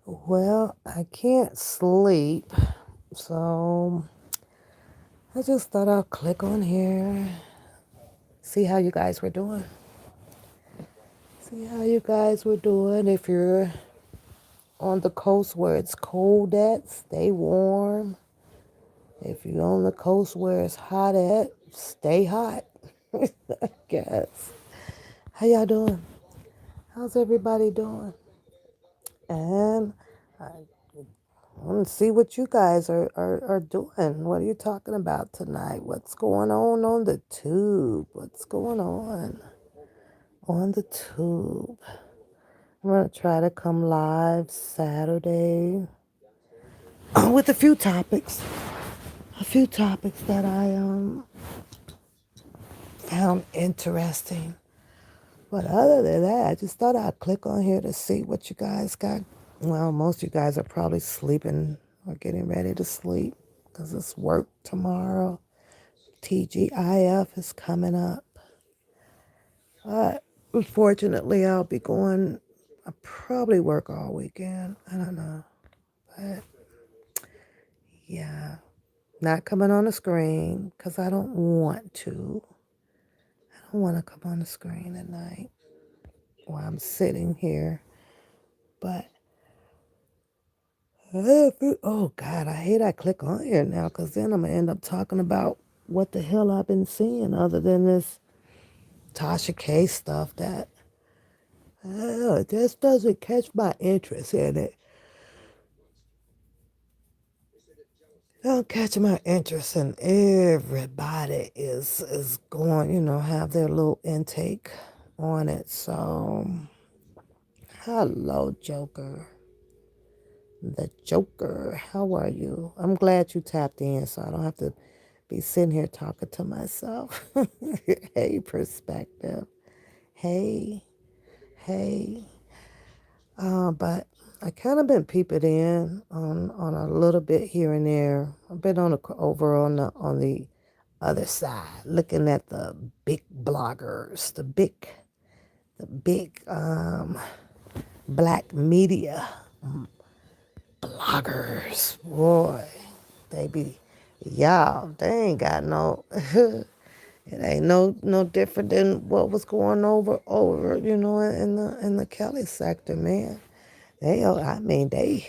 Well, I can't sleep, so I just thought I'll click on here, see how you guys were doing. See how you guys were doing. If you're on the coast where it's cold at, stay warm. If you're on the coast where it's hot at, stay hot. I guess. How y'all doing? How's everybody doing? And I want to see what you guys are doing. What are you talking about tonight? What's going on the tube? What's going on the tube? I'm going to try to come live Saturday with a few topics. A few topics that I found interesting. But other than that, I just thought I'd click on here to see what you guys got. Well, most of you guys are probably sleeping or getting ready to sleep because it's work tomorrow. TGIF is coming up. But unfortunately, I'll be going, I probably work all weekend. I don't know. But yeah, not coming on the screen because I don't want to. I don't want to come on the screen at night while I'm sitting here. But oh God, I hate I click on here now because then I'm gonna end up talking about what the hell I've been seeing other than this Tasha K stuff that it just doesn't catch my interest in it. Don't catch my interest in everybody is going, have their little intake on it. So hello, Joker. The Joker. How are you? I'm glad you tapped in so I don't have to be sitting here talking to myself. Hey, perspective. Hey, hey. But I kind of been peeping in on a little bit here and there. I've been over on the other side, looking at the big bloggers, the big black media bloggers. Boy, they be y'all. They ain't got no. It ain't no different than what was going over in the Kelly sector, man. I mean they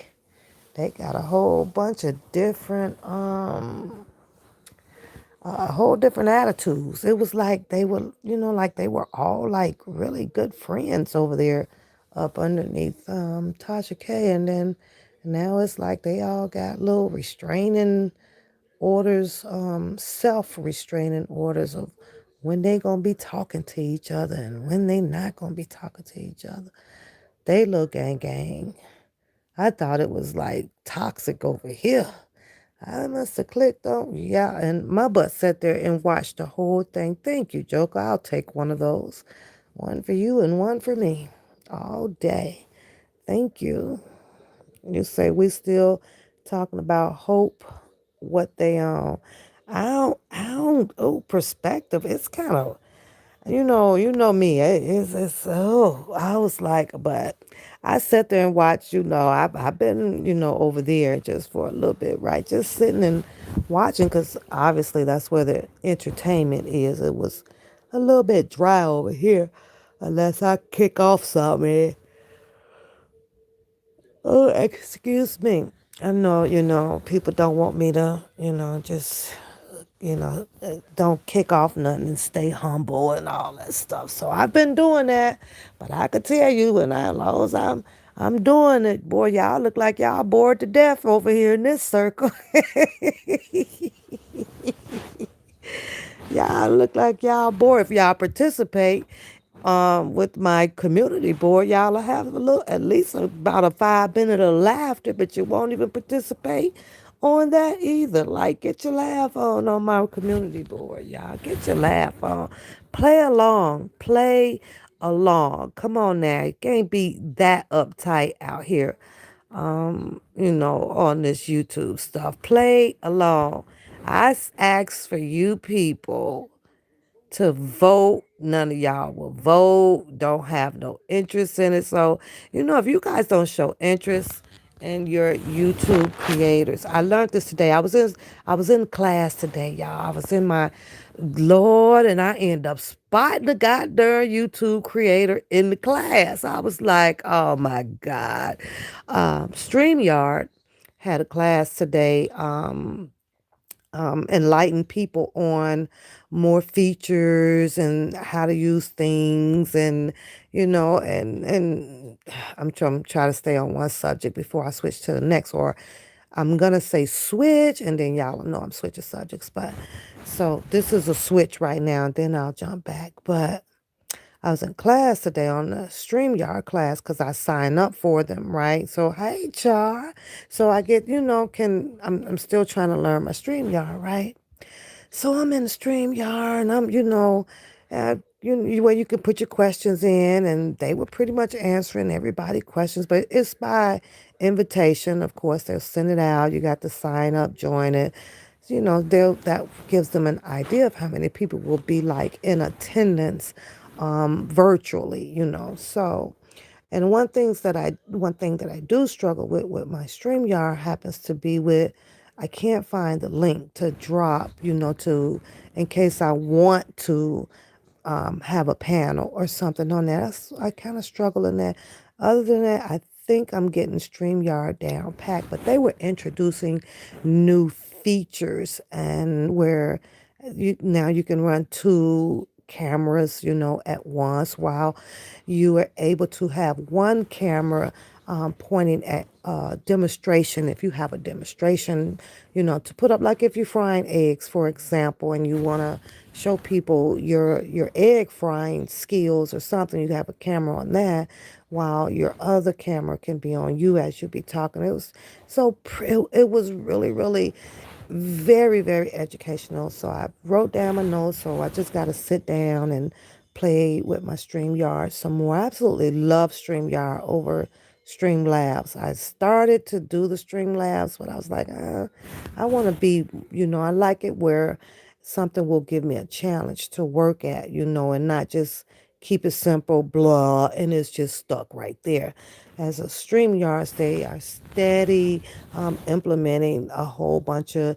got a whole bunch of different a whole different attitudes. It was like they were, like they were all like really good friends over there up underneath Tasha K, and then now it's like they all got little restraining orders, self-restraining orders of when they gonna be talking to each other and when they not gonna be talking to each other. They look gang. I thought it was like toxic over here. I must have clicked on, yeah, and my butt sat there and watched the whole thing. Thank you, Joker. I'll take one of those. One for you and one for me. All day. Thank you. You say we still talking about hope, what they oh, perspective. It's kind of, you know me. I was like, but I sat there and watched, I've been, over there just for a little bit, right? Just sitting and watching because obviously that's where the entertainment is. It was a little bit dry over here unless I kick off something. Oh, excuse me. I know, people don't want me to, just, don't kick off nothing and stay humble and all that stuff. So I've been doing that, but I could tell you, when as long as I'm doing it, boy, y'all look like y'all bored to death over here in this circle. Y'all look like y'all bored. If y'all participate with my community board, y'all will have a little, at least about a 5 minute of laughter, but you won't even participate on that either. Like, get your laugh on my community board, y'all. Get your laugh on. Play along. Play along. Come on now. You can't be that uptight out here, on this YouTube stuff. Play along. Ask for you people to vote. None of y'all will vote, don't have no interest in it. So, if you guys don't show interest in your YouTube creators. I learned this today. I was in class today, y'all. I was in my Lord, and I end up spotting the goddamn YouTube creator in the class. I was like, oh my God. StreamYard had a class today. Enlighten people on more features and how to use things, and I'm trying to stay on one subject before I switch to the next, or I'm gonna say switch and then y'all will know I'm switching subjects. But so this is a switch right now, and then I'll jump back. But I was in class today on the StreamYard class because I sign up for them, right? So, hey, Char. So I get, I'm still trying to learn my StreamYard, right? So I'm in the StreamYard, and where you can put your questions in, and they were pretty much answering everybody's questions, but it's by invitation. Of course, they'll send it out. You got to sign up, join it. That gives them an idea of how many people will be like in attendance, virtually. So, and one thing that I do struggle with my StreamYard happens to be with, I can't find the link to drop, to, in case I want to have a panel or something on that. I kind of struggle in that. Other than that, I think I'm getting StreamYard down packed, but they were introducing new features, and where now you can run two cameras, at once, while you are able to have one camera pointing at demonstration. If you have a demonstration, to put up, like if you're frying eggs, for example, and you want to show people your egg frying skills or something, you have a camera on that, while your other camera can be on you as you be talking. It was it was really, really very, very educational. So I wrote down my notes. So I just got to sit down and play with my StreamYard some more. I absolutely love StreamYard over Streamlabs. I started to do the Streamlabs, but I was like, I want to be, I like it where something will give me a challenge to work at, and not just keep it simple, blah, and it's just stuck right there. As a StreamYards, they are steady implementing a whole bunch of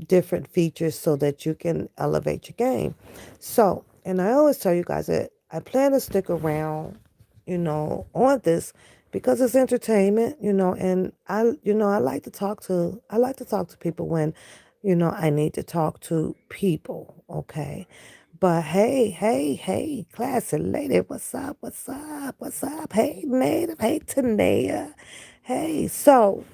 different features so that you can elevate your game. So, and I always tell you guys that I plan to stick around, on this because it's entertainment, and I like to talk to people when, I need to talk to people, okay? But hey, hey, hey, classy lady, what's up? What's up? What's up? Hey, Native. Hey, Tanea. Hey, so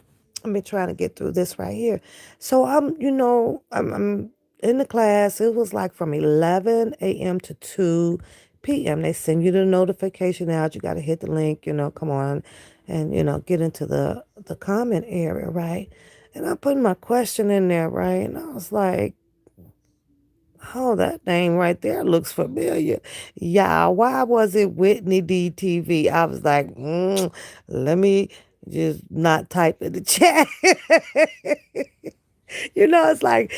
let me try to get through this right here. So I'm in the class. It was like from 11 a.m. to 2 p.m. They send you the notification out. You got to hit the link, come on, and, get into the comment area, right? And I put my question in there, right? And I was like, oh, that name right there looks familiar. Yeah, why was it Whitney DTV? I was like, let me just not type in the chat. It's like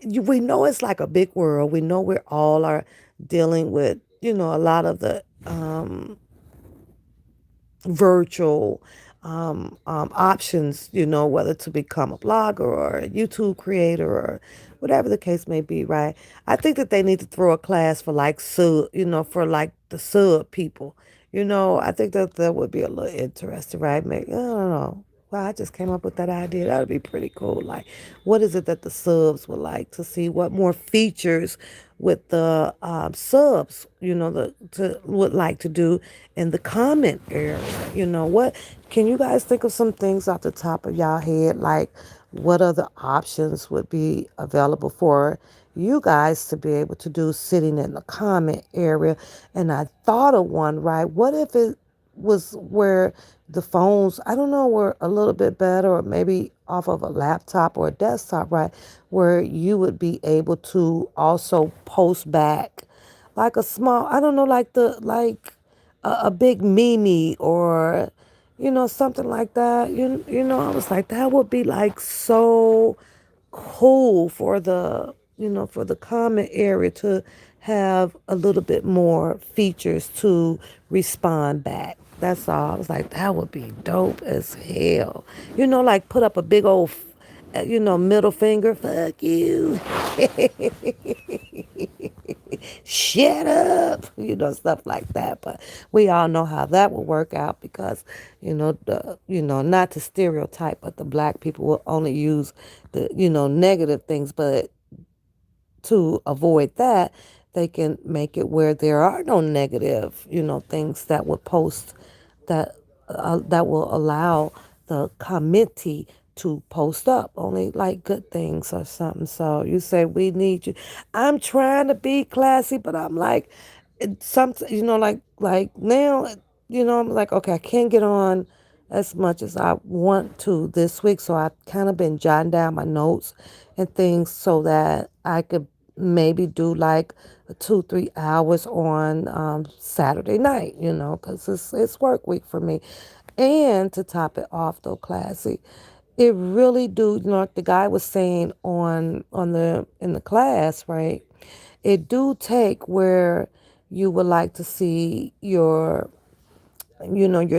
we know it's like a big world. We know we're all are dealing with, a lot of the virtual options, whether to become a blogger or a YouTube creator or whatever the case may be, right? I think that they need to throw a class for like sub, for like the sub people. I think that that would be a little interesting, right? Maybe, I don't know. Wow, I just came up with that idea. That would be pretty cool. Like, what is it that the subs would like to see? What more features with the subs, would like to do in the comment area? What can you guys think of some things off the top of y'all head? Like, what other options would be available for you guys to be able to do sitting in the comment area? And I thought of one, right? What if it was where the phones, I don't know, were a little bit better, or maybe off of a laptop or a desktop, right? Where you would be able to also post back like a small, I don't know, like a big meme, or something like that. I was like, that would be like so cool for the comment area to have a little bit more features to respond back. That's all. I was like, that would be dope as hell. Like put up a big old, middle finger, fuck you. Shut up, stuff like that. But we all know how that will work out because, not to stereotype, but the black people will only use the, negative things. But to avoid that, they can make it where there are no negative, things that would post that will allow the committee to post up only like good things or something. So you say we need you. I'm trying to be classy, but I'm like, some, like now, I'm like, okay, I can't get on as much as I want to this week. So I've kind of been jotting down my notes and things so that I could maybe do like 2, 3 hours on Saturday night, because it's work week for me. And to top it off, though, classy, it really do. Like the guy was saying on the in the class, right? It do take where you would like to see your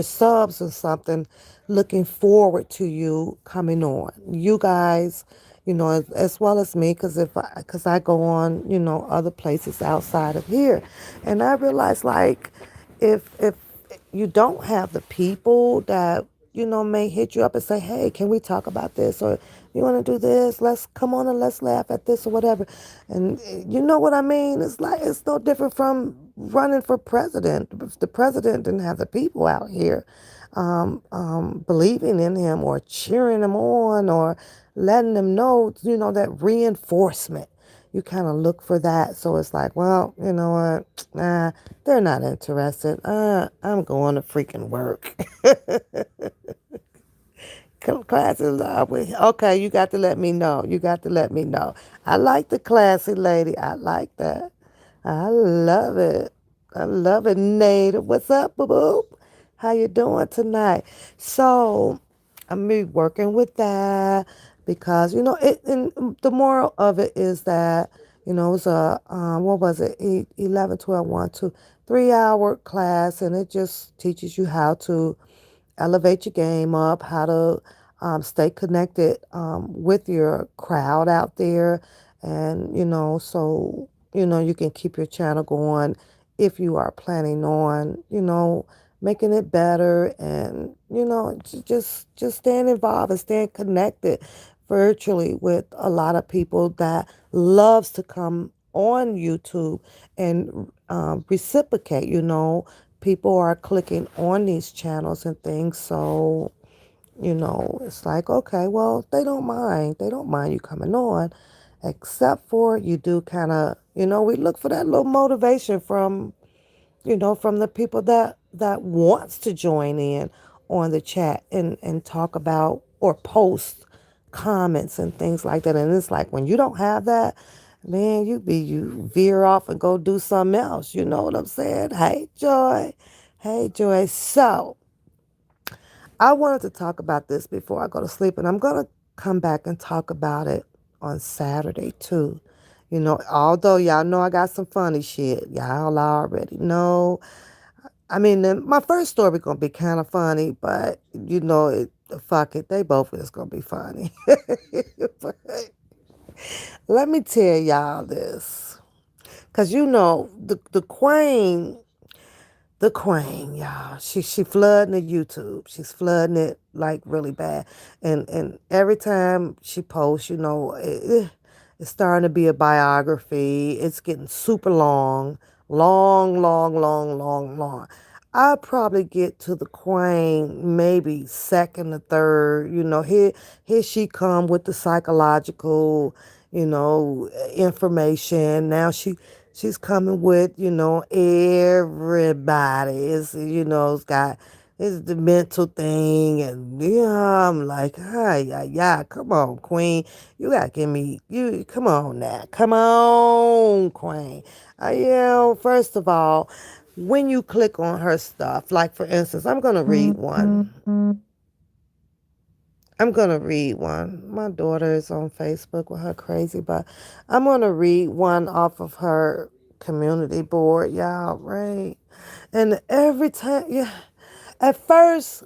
subs or something looking forward to you coming on. You guys, as well as me, because I go on, other places outside of here, and I realize like if you don't have the people that may hit you up and say, hey, can we talk about this, or you want to do this, let's come on and let's laugh at this or whatever. And you know what I mean? It's like it's no different from running for president. If the president didn't have the people out here believing in him or cheering him on or letting them know, that reinforcement, you kind of look for that. So it's like, well, you know what? Nah, they're not interested. I'm going to freaking work. Classes are with. Okay, you got to let me know. You got to let me know. I like the classy lady. I like that. I love it. I love it, Nate. What's up, boo boo? How you doing tonight? So I'm be working with that because it. And the moral of it is that it was a what was it? 11, 12, 1, 2, 3 hour class, and it just teaches you how to elevate your game up, how to stay connected with your crowd out there. And, so, you can keep your channel going if you are planning on, making it better and, just staying involved and staying connected virtually with a lot of people that loves to come on YouTube and reciprocate. People are clicking on these channels and things. So, it's like, okay, well, they don't mind you coming on, except for you do kind of, we look for that little motivation from the people that wants to join in on the chat and talk about or post comments and things like that. And it's like when you don't have that, man, you veer off and go do something else. You know what I'm saying? Hey, Joy. Hey, Joy. So I wanted to talk about this before I go to sleep, and I'm going to come back and talk about it on Saturday too. Although y'all know I got some funny shit, y'all already know. I mean, my first story gonna be kind of funny, but fuck it, they both is gonna be funny. Let me tell y'all this. Because you know, the queen, y'all. She flooding the YouTube. She's flooding it like really bad. And every time she posts, it's starting to be a biography. It's getting super long, long, long, long, long, long. I probably get to the queen maybe second or third. Here she come with the psychological, information. Now she's coming with, everybody. It's got it's the mental thing, and yeah, I'm like, hi, yeah, yeah, come on, Queen. You gotta give me you come on now. Come on, Queen. First of all, when you click on her stuff, like for instance, I'm gonna read one. I'm gonna read one. My daughter is on Facebook with her crazy, but I'm gonna read one off of her community board, y'all, right? And every time, yeah, at first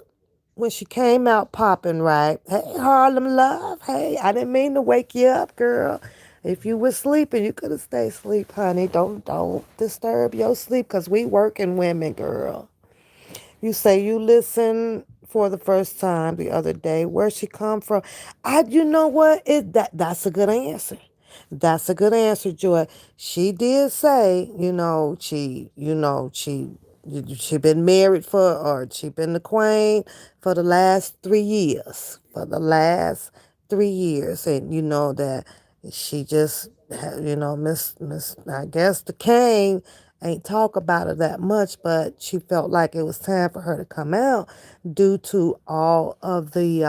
when she came out popping, right? Hey, Harlem Love. Hey, I didn't mean to wake you up, girl. If you were sleeping, you could have stayed asleep, honey. Don't disturb your sleep, cause we working women, girl. You say you listen for the first time the other day. Where she come from? You know what? That's a good answer. That's a good answer, Joy. She did say, she been married for, or she been the queen for the last 3 years. For the last 3 years, and you know that she just, Miss. I guess the king ain't talk about it that much, but she felt like it was time for her to come out due to all of the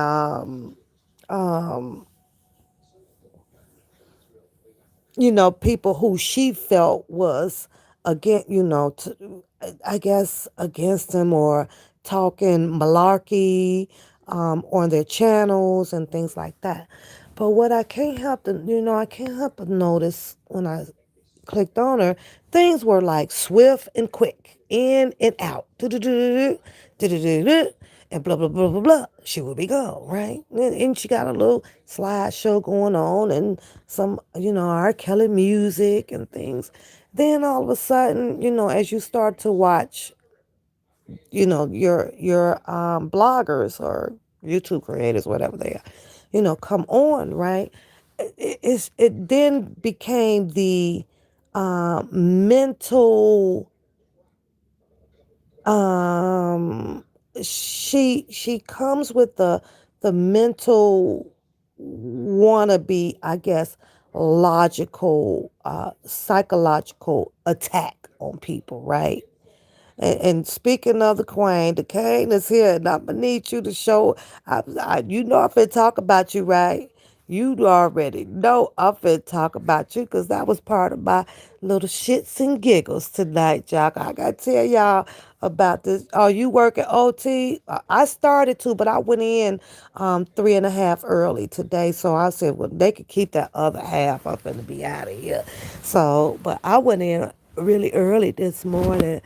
people who she felt was against, I guess against them, or talking malarkey on their channels and things like that. But what I can't help but notice when I clicked on her, things were like swift and quick, in and out, do-do-do-do-do, do-do-do-do, and blah blah blah blah blah. She would be gone, right? And she got a little slideshow going on, and some, R. Kelly music and things. Then all of a sudden, as you start to watch, your bloggers or YouTube creators, whatever they are, come on, right? It then became the mental. Um, she comes with the mental wannabe, I guess, logical, psychological attack on people, right? And speaking of the Queen is here, and I'm gonna need you to show. You know I'm finna talk about you, right? You already know I'm finna talk about you, because that was part of my little shits and giggles tonight, y'all. I gotta tell y'all about this. Oh, you working OT? I started to, but I went in 3.5 early today, so I said, well, they could keep that other half. I'm finna be out of here. So, but I went in really early this morning,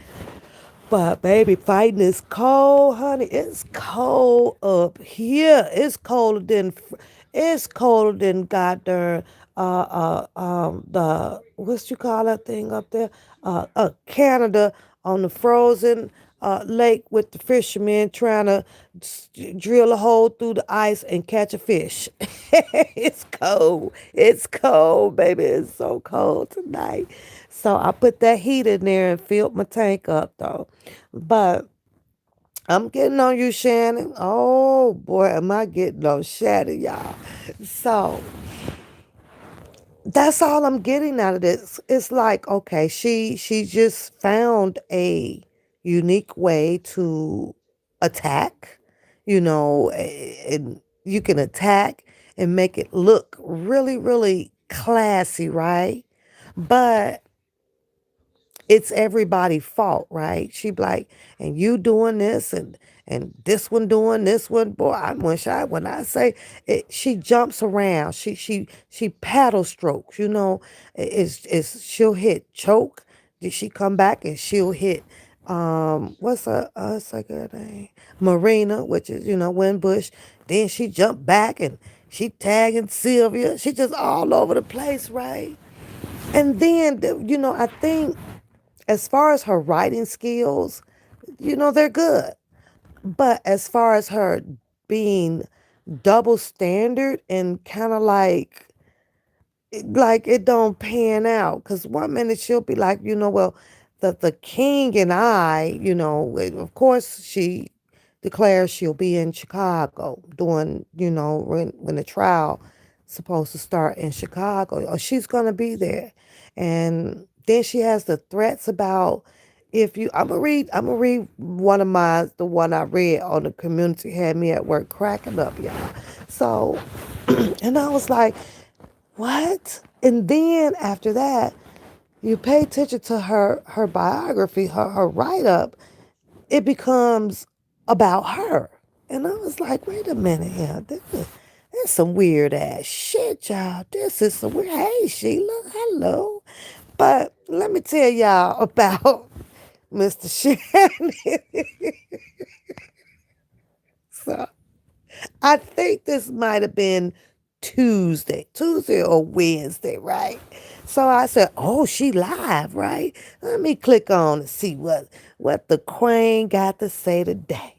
but baby, fighting is cold, honey. It's cold up here. It's colder than goddamn the what you call that thing up there? Canada, on the frozen lake with the fishermen trying to drill a hole through the ice and catch a fish. It's cold. It's cold, baby. It's so cold tonight. So I put that heat in there and filled my tank up though. But I'm getting on you, Shannon. Oh boy, am I getting on Shannon, y'all. So that's all I'm getting out of this. It's like, okay, she just found a unique way to attack, and you can attack and make it look really, really classy, right? But it's everybody's fault, right? She be like, and you doing this, and this one doing this one. Boy, when I say it, she jumps around. She paddle strokes. Is she'll hit choke. Did she come back and she'll hit what's her name? Marina, which is Windbush. Then she jumped back and She tagging Sylvia. She just all over the place, right? And then, I think as far as her writing skills, they're good. But as far as her being double standard and kind of like it don't pan out, because one minute she'll be like, well, the king and I, of course she declares she'll be in Chicago doing, when the trial supposed to start in Chicago, or she's gonna be there. And then she has the threats about, if you I'm gonna read one of the one I read on the community, had me at work cracking up, y'all. So and I was like, what? And then after that, you pay attention to her biography, her write up, it becomes about her. And I was like, wait a minute here. This some weird ass shit, y'all. This is some weird. Hey, Sheila, hello. But let me tell y'all about Mr. Shannon. So I think this might have been Tuesday or Wednesday, right? So I said, "Oh, she live, right? Let me click on and see what the Queen got to say today."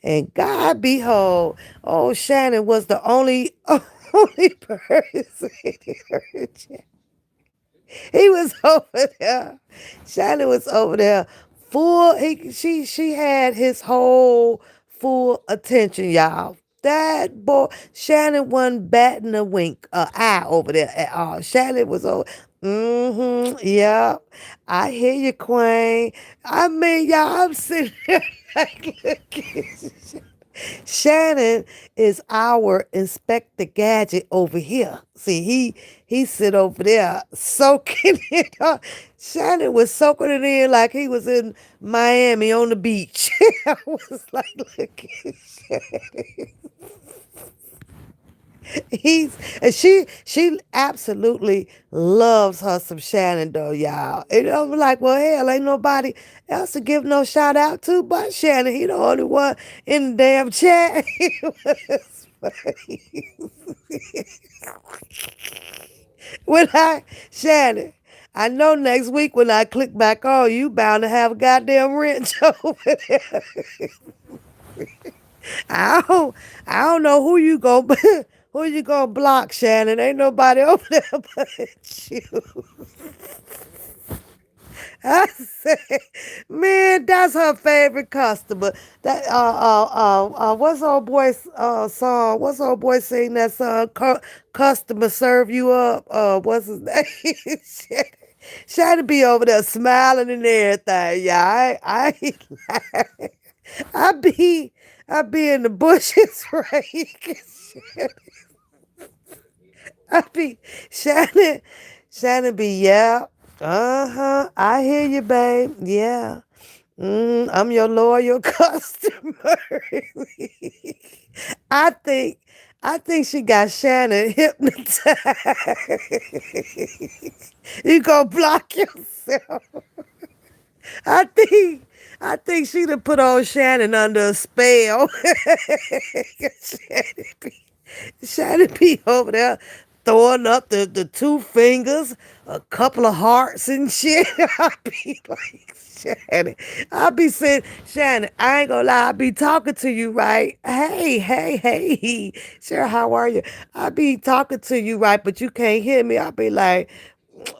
And God behold, oh Shannon was the only only person in her chat. He was over there. Shannon was over there full. She had his whole full attention, y'all. That boy, Shannon wasn't batting a wink, a eye over there at all. Shannon was over. Mm-hmm. Yeah. I hear you, Queen. I mean, y'all, I'm sitting there like, look at Shannon is our Inspector Gadget over here. See, he sit over there soaking it up. Shannon was soaking it in like he was in Miami on the beach. I was like, look at Shannon. He's and she absolutely loves her some Shannon though, y'all. And I'm like, well, hell, ain't nobody else to give no shout out to but Shannon. He the only one in the damn chat. He was funny. When Shannon, I know next week when I click back on, you bound to have a goddamn wrench over there. I don't, I don't know who you go who you gonna block, Shannon. Ain't nobody over there but you. I said, man, that's her favorite customer. That what's old boy's song? What's old boy sing that song? Customer serve you up. What's his name? Shannon be over there smiling and everything. Yeah, I be I be in the bushes, right? I be Shannon. Shannon be, yeah. Uh-huh. I hear you, babe. Yeah. I'm your loyal customer. I think I think she got Shannon hypnotized. You gonna block yourself. I think I think she done put old Shannon under a spell. Shannon be, Shannon be over there throwing up the two fingers, a couple of hearts and shit. I be like, Shannon. I be saying, Shannon, I ain't gonna lie, I be talking to you, right? Hey, hey, hey. Sure, how are you? I be talking to you, right? But you can't hear me. I be like,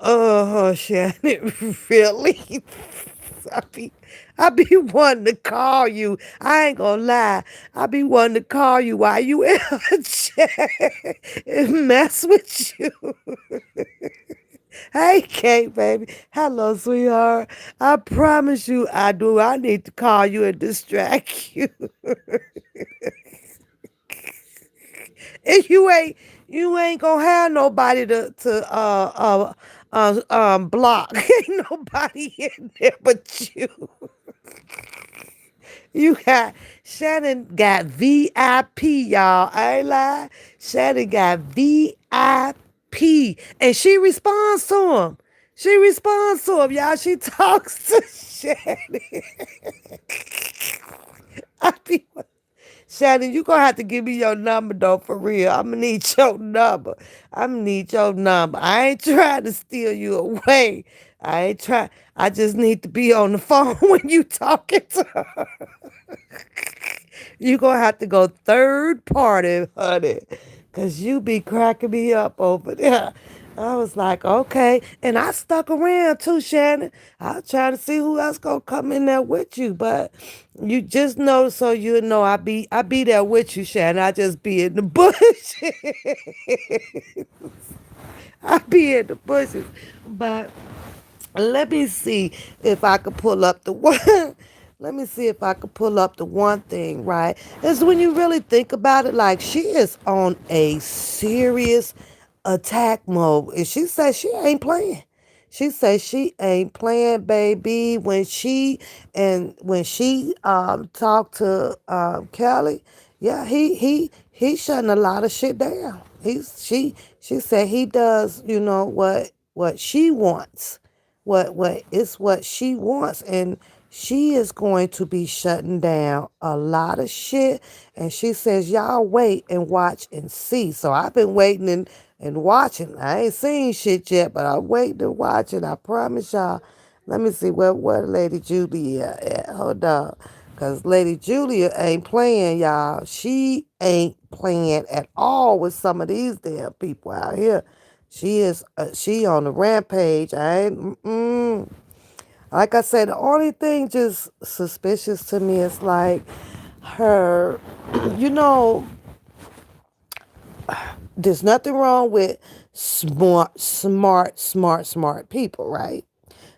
Shannon, really? I be, I be wanting to call you. I ain't gonna lie. I be wanting to call you while you in a chat and mess with you. Hey, Kate, baby. Hello, sweetheart. I promise you I do. I need to call you and distract you. And you ain't gonna have nobody to block. Ain't nobody in there but you. You got Shannon got VIP, y'all. I ain't lie. Shannon got VIP. And she responds to him. She responds to him, y'all. She talks to Shannon. I be Shannon, you gonna have to give me your number though, for real. I'm gonna need your number. I'm gonna need your number. I ain't trying to steal you away. I ain't trying. I just need to be on the phone when you talking to her. You gonna have to go third party, honey, cause you be cracking me up over there. I was like, okay, and I stuck around too, Shannon. I was trying to see who else gonna come in there with you, but you just know, so you know, I be there with you, Shannon. I just be in the bush. I be in the bushes, but let me see if I could pull up the one. Let me see if I could pull up the one thing, right? Is when you really think about it, like she is on a serious attack mode. And she says she ain't playing. She says she ain't playing, baby. When she talked to Kelly, yeah, he shutting a lot of shit down. She said he does, what she wants, what she wants, and she is going to be shutting down a lot of shit. And she says, y'all wait and watch and see. So I've been waiting and watching. I ain't seen shit yet, but I'm waiting to watch it. I promise y'all. Let me see where Lady Julia at. Hold on. Because Lady Julia ain't playing, y'all. She ain't playing at all with some of these damn people out here. She on the rampage. I ain't. Like I said, the only thing just suspicious to me is like her, you know, there's nothing wrong with smart people, right?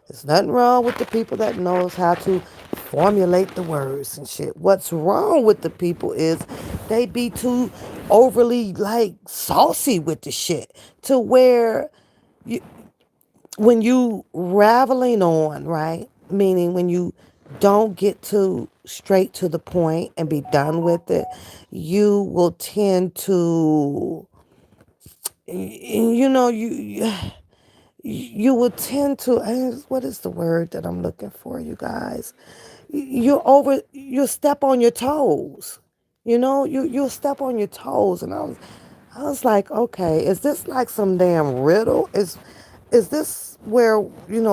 There's nothing wrong with the people that knows how to formulate the words and shit. What's wrong with the people is they be too overly like saucy with the shit to where you, when you raveling on, right? Meaning when you don't get to straight to the point and be done with it, you will tend to, you know, you will tend to. What is the word that I'm looking for, you guys? You'll step on your toes. You'll step on your toes, and I was like, okay, is this like some damn riddle? Is this where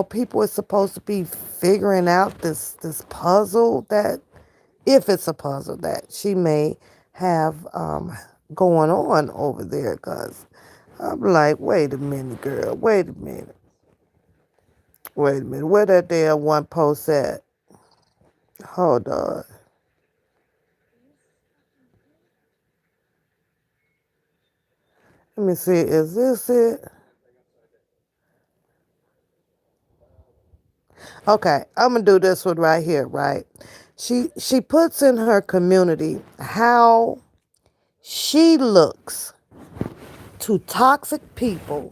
people are supposed to be figuring out this puzzle, that if it's a puzzle that she may have going on over there? Cause I'm like, wait a minute, girl, wait a minute, where that damn one post at? Hold on. Let me see. Is this it? Okay, I'm gonna do this one right here, right? She puts in her community how she looks to toxic people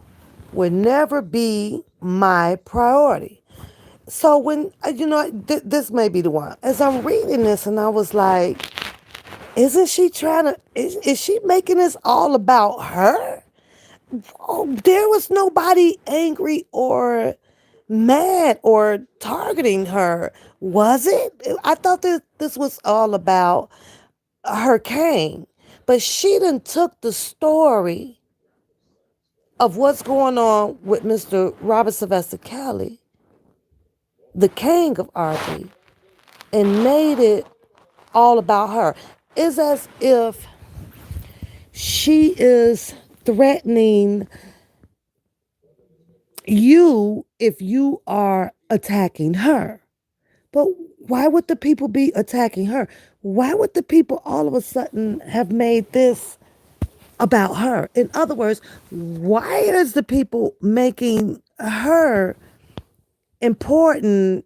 would never be my priority. So when this may be the one. As I'm reading this, and I was like, isn't she trying to? Is she making this all about her? Oh, there was nobody angry or mad or targeting her, was it? I thought this was all about Hurricane, but she done took the story of what's going on with Mr. Robert Sylvester Kelly, the king of RP, and made it all about her. It's as if she is threatening you if you are attacking her. But why would the people be attacking her? Why would the people all of a sudden have made this about her? In other words, why is the people making her important?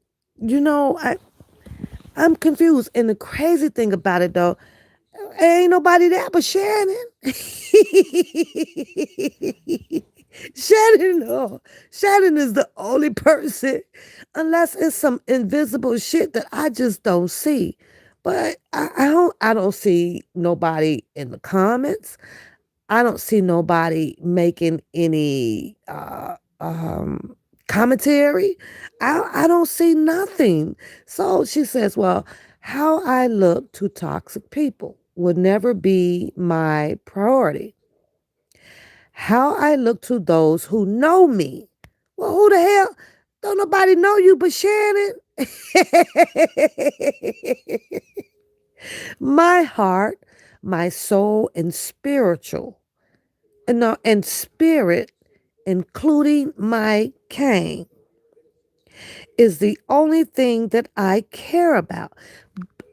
I'm confused. And the crazy thing about it though, ain't nobody there but Shannon. Shannon, no. Shannon is the only person, unless it's some invisible shit that I just don't see. But I don't see nobody in the comments. I don't see nobody making any commentary. I don't see nothing. So she says, well, how I look to toxic people. will never be my priority. How I look to those who know me. Well, who the hell? Don't nobody know you but Shannon. My heart, my soul, and spiritual, and spirit, including my cane, is the only thing that I care about.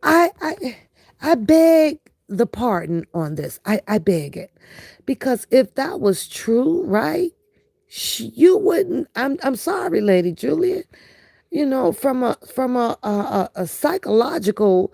I I I beg the pardon on this. I beg it. Because if that was true, right? You wouldn't I'm sorry, Lady Juliet. From a psychological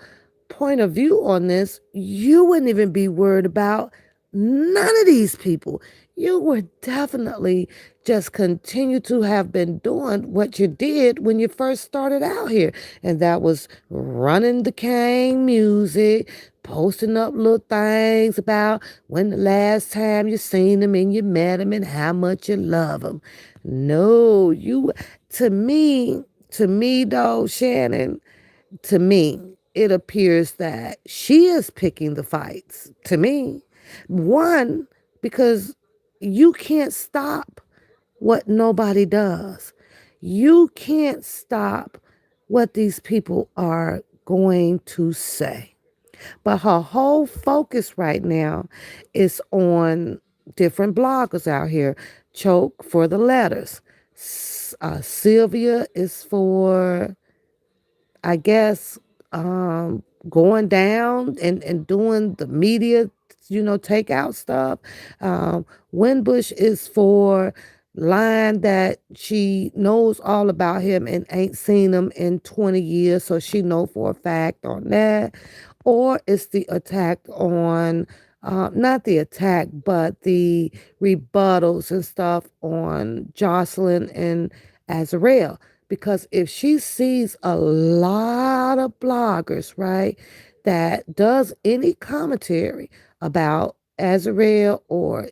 point of view on this, you wouldn't even be worried about none of these people. You would definitely just continue to have been doing what you did when you first started out here. And that was running the cane music, posting up little things about when the last time you seen them and you met them and how much you love them. No, to me, to me, though, Shannon, to me, it appears that she is picking the fights. To me, one, because you can't stop what nobody does. You can't stop what these people are going to say. But her whole focus right now is on different bloggers out here. Choke for the letters. Sylvia is for, I guess, going down and doing the media, takeout stuff. Winbush is for lying that she knows all about him and ain't seen him in 20 years, so she know for a fact on that. Or it's the attack on, not the attack, but the rebuttals and stuff on Jocelyn and Azrael. Because if she sees a lot of bloggers, right, that does any commentary about Azrael or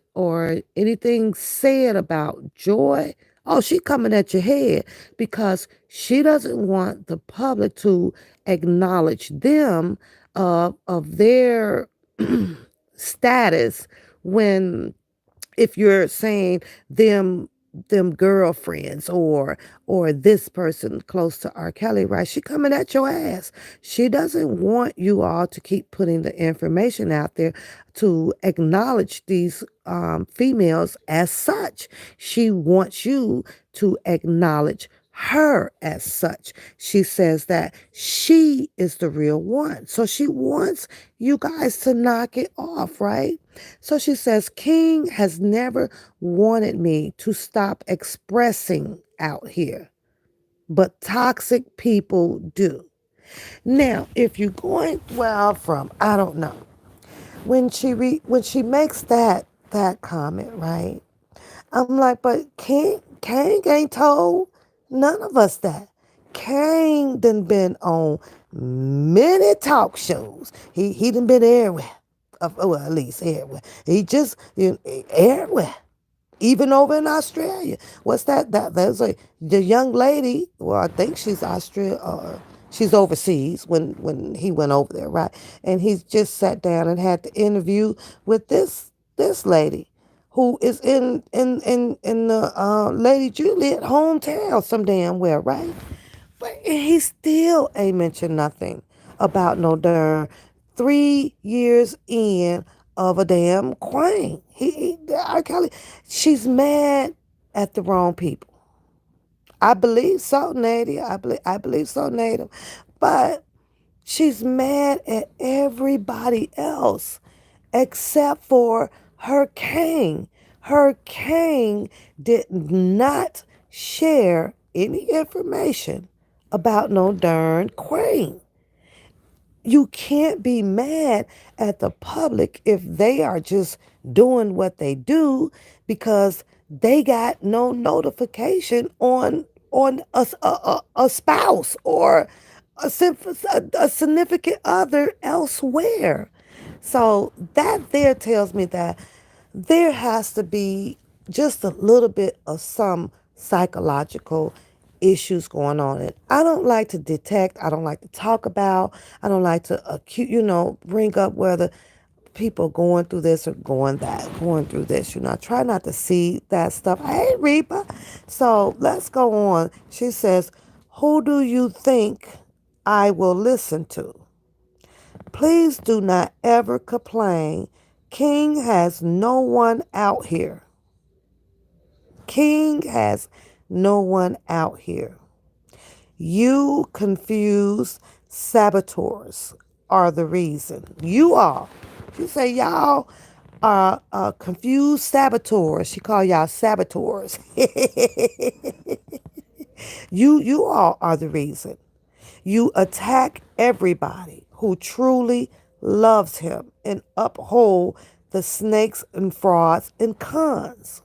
anything said about Joy, oh, she coming at your head because she doesn't want the public to acknowledge them of their status when if you're saying them girlfriends or this person close to R. Kelly, right? She coming at your ass. She doesn't want you all to keep putting the information out there to acknowledge these females as such. She wants you to acknowledge her as such. She says that she is the real one. So she wants you guys to knock it off, right? So she says, King has never wanted me to stop expressing out here, but toxic people do. Now, if you're going well from, I don't know, when she makes that comment, right? I'm like, but Kang ain't told none of us that. Kang done been on many talk shows. He done been everywhere. Well, at least everywhere. He just everywhere. Even over in Australia. What's that? There's the young lady. Well, I think she's Australia. She's overseas when he went over there, right? And he just sat down and had the interview with this lady who is in the Lady Juliet hometown some damn well, right? But he still ain't mentioned nothing about no darn 3 years in of a damn queen. R. Kelly, she's mad at the wrong people. I believe so, Nadia. I believe so, Native. But she's mad at everybody else except for her king. Her king did not share any information about no darn queen. You can't be mad at the public if they are just doing what they do because they got no notification on a spouse or a significant other elsewhere. So that there tells me that there has to be just a little bit of some psychological issues going on. And I don't like to detect, I don't like to talk about, I don't like to bring up whether people going through this or going through this. I try not to see that stuff. Hey, Reba. So let's go on. She says, who do you think I will listen to? Please do not ever complain. King has no one out here. King has no one out here. You confused saboteurs are the reason. You are. She say y'all are confused saboteurs. She call y'all saboteurs. You all are the reason. You attack everybody who truly loves him and uphold the snakes and frauds and cons.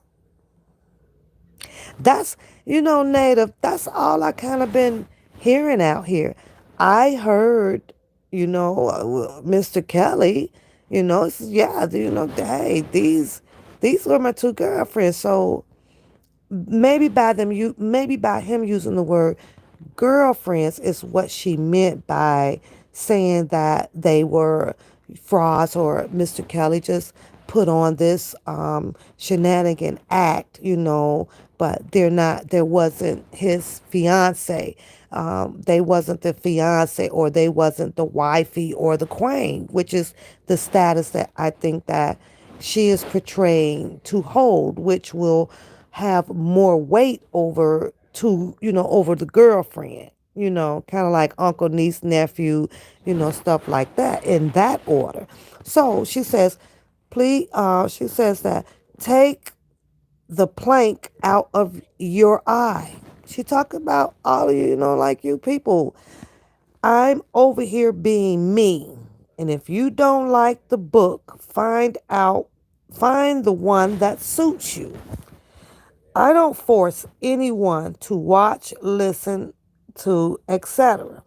That's, Native, that's all I kind of been hearing out here. I heard, Mr. Kelly, yeah, hey, these were my two girlfriends. So maybe by him using the word girlfriends is what she meant by saying that they were frauds, or Mr. Kelly just put on this shenanigan act, but there wasn't his fiance. They wasn't the fiance, or they wasn't the wifey or the queen, which is the status that I think that she is portraying to hold, which will have more weight over the girlfriend, kind of like uncle, niece, nephew, stuff like that in that order. So she says, please, she says that take the plank out of your eye. She talking about all of you, like you people. I'm over here being me. And if you don't like the book, find the one that suits you. I don't force anyone to watch, listen to, etc.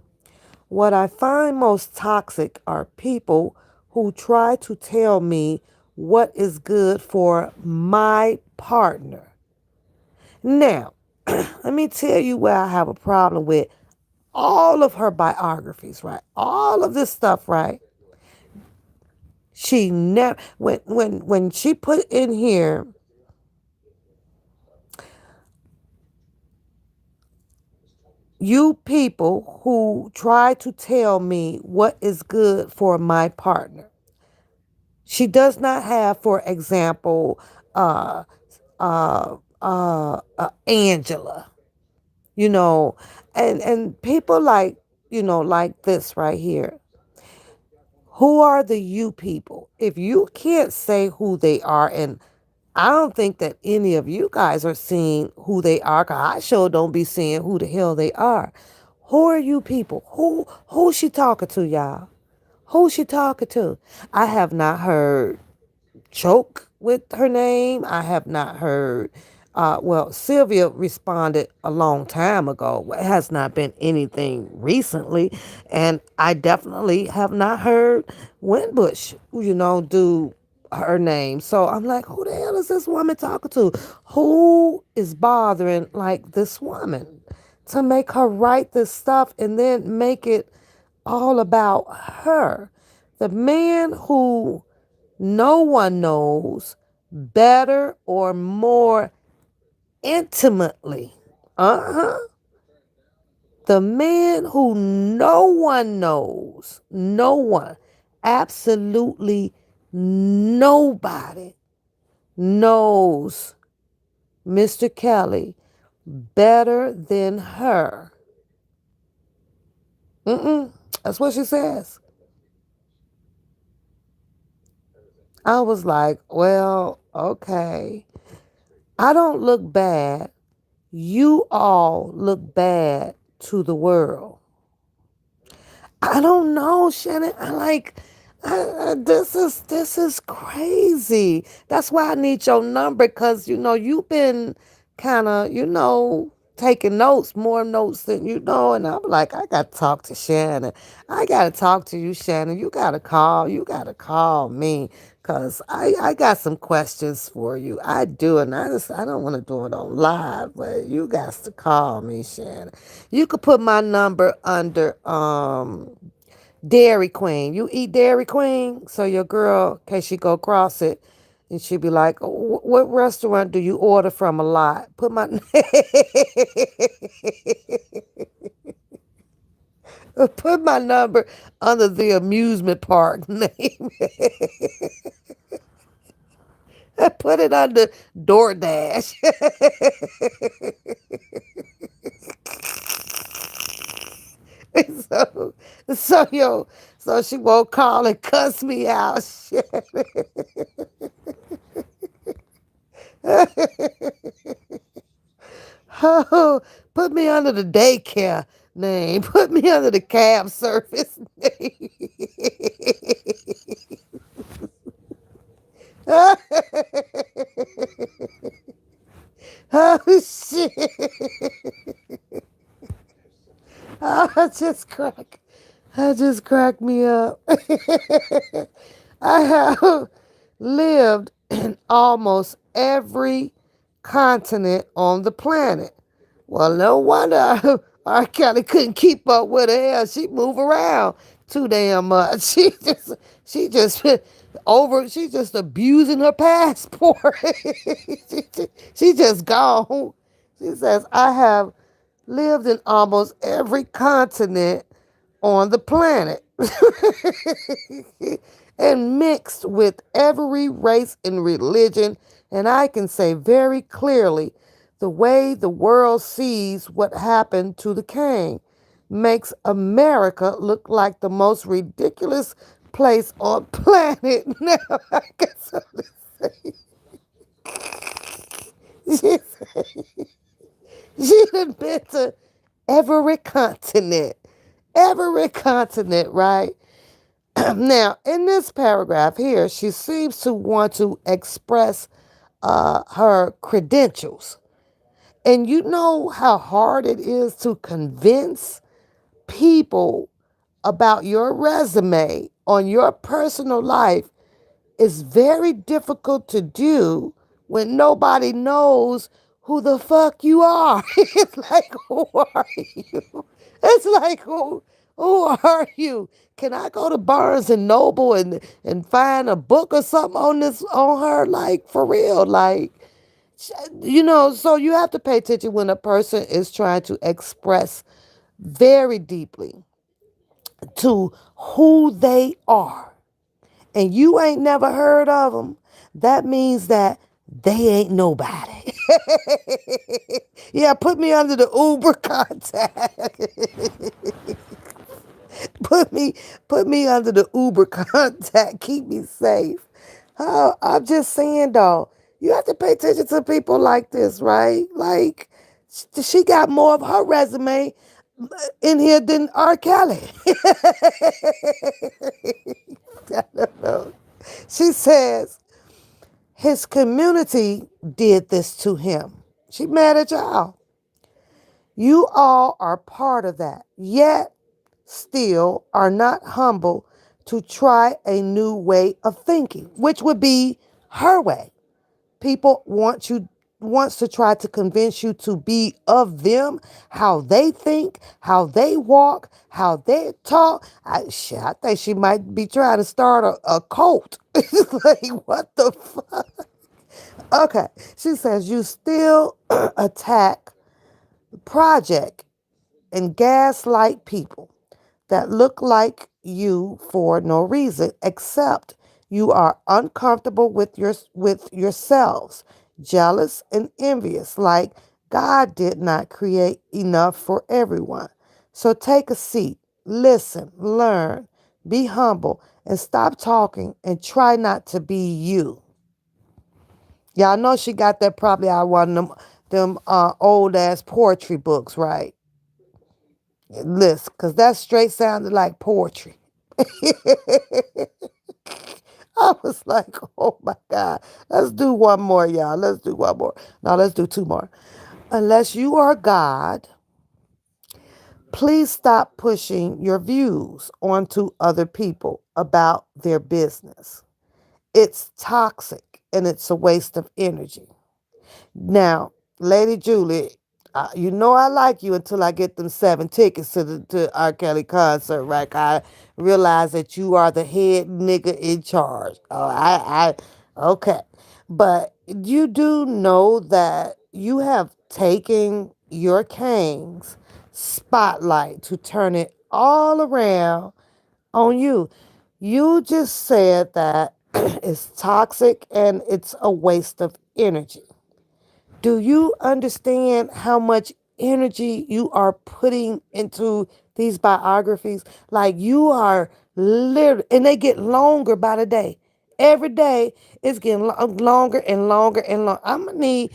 What I find most toxic are people who try to tell me what is good for my partner. Now, let me tell you where I have a problem with all of her biographies, right? All of this stuff, right? She never when she put in here, you people who try to tell me what is good for my partner. She does not have, for example, uh, Angela, you know, and people like this right here. Who are the you people? If you can't say who they are, and I don't think that any of you guys are seeing who they are, 'cause I sure don't be seeing who the hell they are. Who are you people? Who's she talking to, y'all? Who's she talking to? I have not heard Choke with her name. I have not heard. Well, Sylvia responded a long time ago. It has not been anything recently. And I definitely have not heard Winbush, do her name. So I'm like, who the hell is this woman talking to? Who is bothering like this woman to make her write this stuff and then make it all about her? The man who no one knows better or more intimately. The man who no one knows, no one, absolutely nobody knows Mr. Kelly better than her. That's what she says. I was like, well, okay. I don't look bad. You all look bad to the world. I don't know, Shannon. This is crazy. That's why I need your number, because you've been kind of taking notes, more notes than you know. And I'm like, I got to talk to Shannon. I got to talk to you, Shannon. You got to call. You got to call me because I got some questions for you. I do. And I don't want to do it on live, but you got to call me, Shannon. You could put my number under Dairy Queen. You eat Dairy Queen? So your girl, in case she go across it, and she be like, what restaurant do you order from a lot? Put my put my number under the amusement park name. Put it under DoorDash. so, so yo, so she won't call and cuss me out. Shit. Oh, put me under the daycare name. Put me under the cab service name. Oh shit. Oh, I just cracked me up. I have lived in almost every continent on the planet. Well, no wonder R. Kelly couldn't keep up with her. Hell, she move around too damn much. She just she just abusing her passport. She just gone. She says, I have lived in almost every continent on the planet and mixed with every race and religion. And I can say very clearly the way the world sees what happened to the king makes America look like the most ridiculous place on planet. Now I guess she, she done been to every continent. Every continent, right? Now, in this paragraph here, she seems to want to express her credentials. And you know how hard it is to convince people about your resume on your personal life is very difficult to do when nobody knows who the fuck you are. It's like, who are you? It's like, who are you? Can I go to Barnes and Noble and find a book or something on her? Like, for real, like, so you have to pay attention when a person is trying to express very deeply to who they are and you ain't never heard of them, that means that they ain't nobody. Yeah, put me under the Uber contact. put me put me under the Uber contact. Keep me safe. Oh, I'm just saying though, you have to pay attention to people like this, right? Like she got more of her resume in here than R. Kelly. I don't know. She says his community did this to him. She mad at y'all. You all are part of that, yet still are not humble to try a new way of thinking, which would be her way. People wants to try to convince you to be of them, how they think, how they walk, how they talk. I think she might be trying to start a cult. Like, what the fuck? Okay, she says you still attack project and gaslight people that look like you for no reason except you are uncomfortable with yourselves, jealous and envious, like God did not create enough for everyone. So take a seat, listen, learn, be humble, and stop talking and try not to be you. Y'all know she got that probably out of one of them old ass poetry books, right? Listen, because that straight sounded like poetry. I was like, oh my God. Let's do one more, y'all. Let's do one more. No, let's do two more. Unless you are God, please stop pushing your views onto other people about their business. It's toxic and it's a waste of energy. Now, Lady Julie, you know I like you until I get them 7 tickets to R. Kelly concert, right? I realize that you are the head nigga in charge. Okay. But you do know that you have taken your King's spotlight to turn it all around on you. You just said that it's toxic and it's a waste of energy. Do you understand how much energy you are putting into these biographies? Like you are literally, and they get longer by the day. Every day it's getting longer and longer and longer. I'm gonna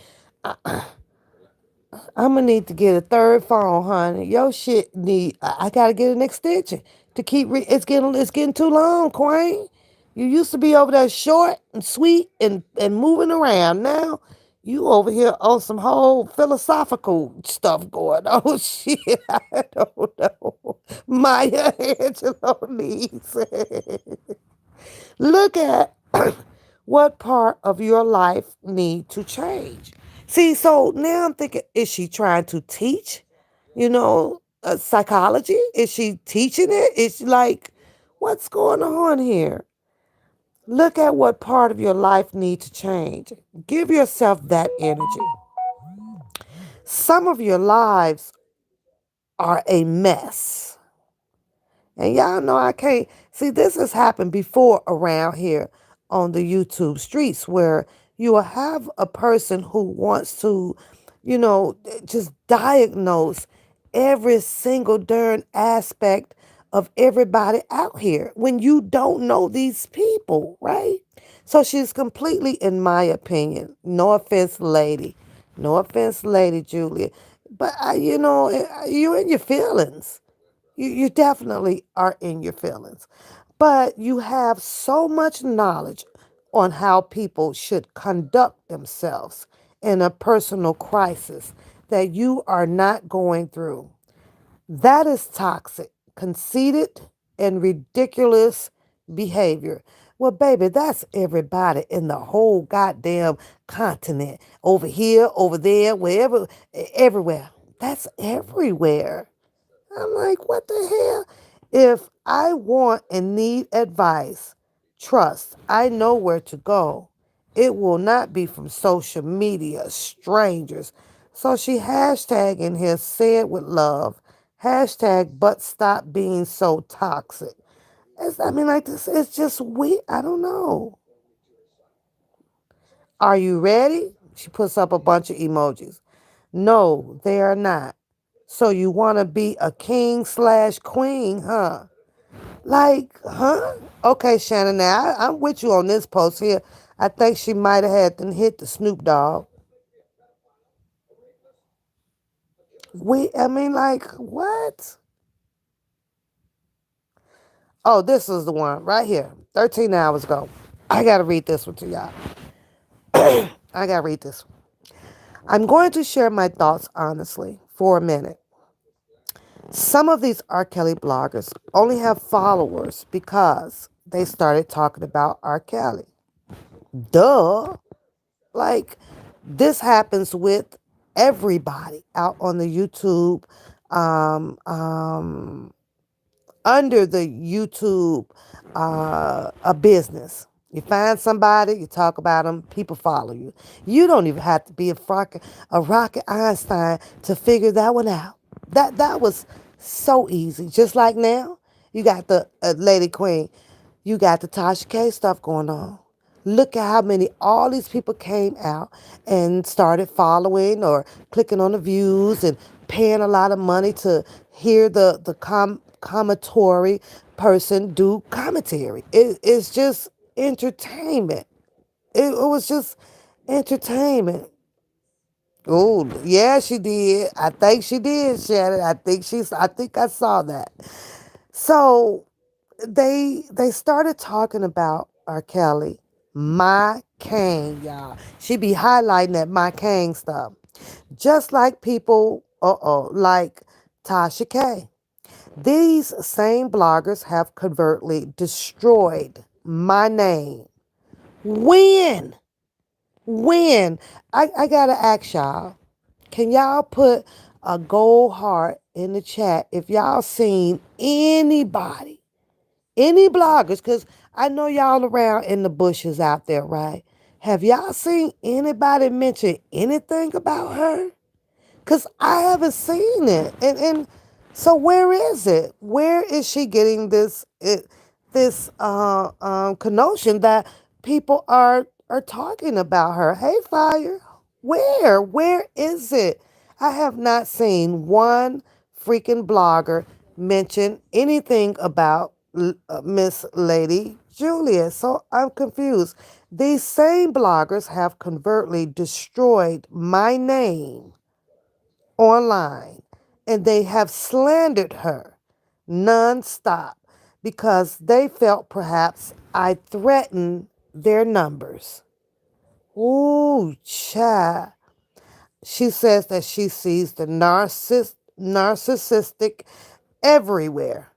need to get a third phone, honey. Your shit need. I gotta get an extension to keep. It's getting too long, Queen. You used to be over there short and sweet and moving around. Now you over here on some whole philosophical stuff going on. Oh shit, I don't know. Maya Angelou. Look at what part of your life need to change. See, so now I'm thinking, is she trying to teach, psychology? Is she teaching it? Is she like, what's going on here? Look at what part of your life needs to change. Give yourself that energy. Some of your lives are a mess. And y'all know I can't see this has happened before around here on the YouTube streets where you will have a person who wants to, just diagnose every single darn aspect of everybody out here when you don't know these people, right? So she's completely, in my opinion, no offense, lady, no offense, Lady Julia, but you're in your feelings. You definitely are in your feelings. But you have so much knowledge on how people should conduct themselves in a personal crisis that you are not going through. That is toxic, conceited, and ridiculous behavior. Well, baby, that's everybody in the whole goddamn continent. Over here, over there, wherever, everywhere. That's everywhere. I'm like, what the hell? If I want and need advice, trust, I know where to go. It will not be from social media, strangers. So she hashtag in here, say it with love. Hashtag, but stop being so toxic. Like this, it's just weird. I don't know. Are you ready? She puts up a bunch of emojis. No, they are not. So you want to be a king/queen, huh? Like, huh? Okay, Shannon, now I'm with you on this post here. I think she might have had to hit the Snoop Dogg. Like, what? Oh, this is the one right here. 13 hours ago. I got to read this one to y'all. I got to read this one. I'm going to share my thoughts honestly for a minute. Some of these R. Kelly bloggers only have followers because they started talking about R. Kelly. Duh. Like, this happens with everybody out on the YouTube, um, um, under the YouTube, a business. You find somebody, you talk about them, people follow you. You don't even have to be a rocket Einstein to figure that one out. That was so easy. Just like now, you got the Lady Queen, you got the Tasha K stuff going on. Look at how many, all these people came out and started following or clicking on the views and paying a lot of money to hear the commentary person do commentary. It's just entertainment. It was just entertainment. Oh, yeah, she did. I think she did, Shannon. I think I saw that. So they started talking about R. Kelly, my Kane, y'all. She be highlighting that my Kane stuff. Just like people, like Tasha K. These same bloggers have covertly destroyed my name. When? When? I gotta ask y'all, can y'all put a gold heart in the chat if y'all seen anybody, any bloggers, because I know y'all around in the bushes out there, right? Have y'all seen anybody mention anything about her? Because I haven't seen it. And so where is it? Where is she getting this connotation that people are talking about her? Hey, Fire, where is it? I have not seen one freaking blogger mention anything about Miss Lady Julia. So I'm confused. These same bloggers have covertly destroyed my name online, and they have slandered her nonstop because they felt perhaps I threatened their numbers. Ooh, child. She says that she sees the narcissistic everywhere.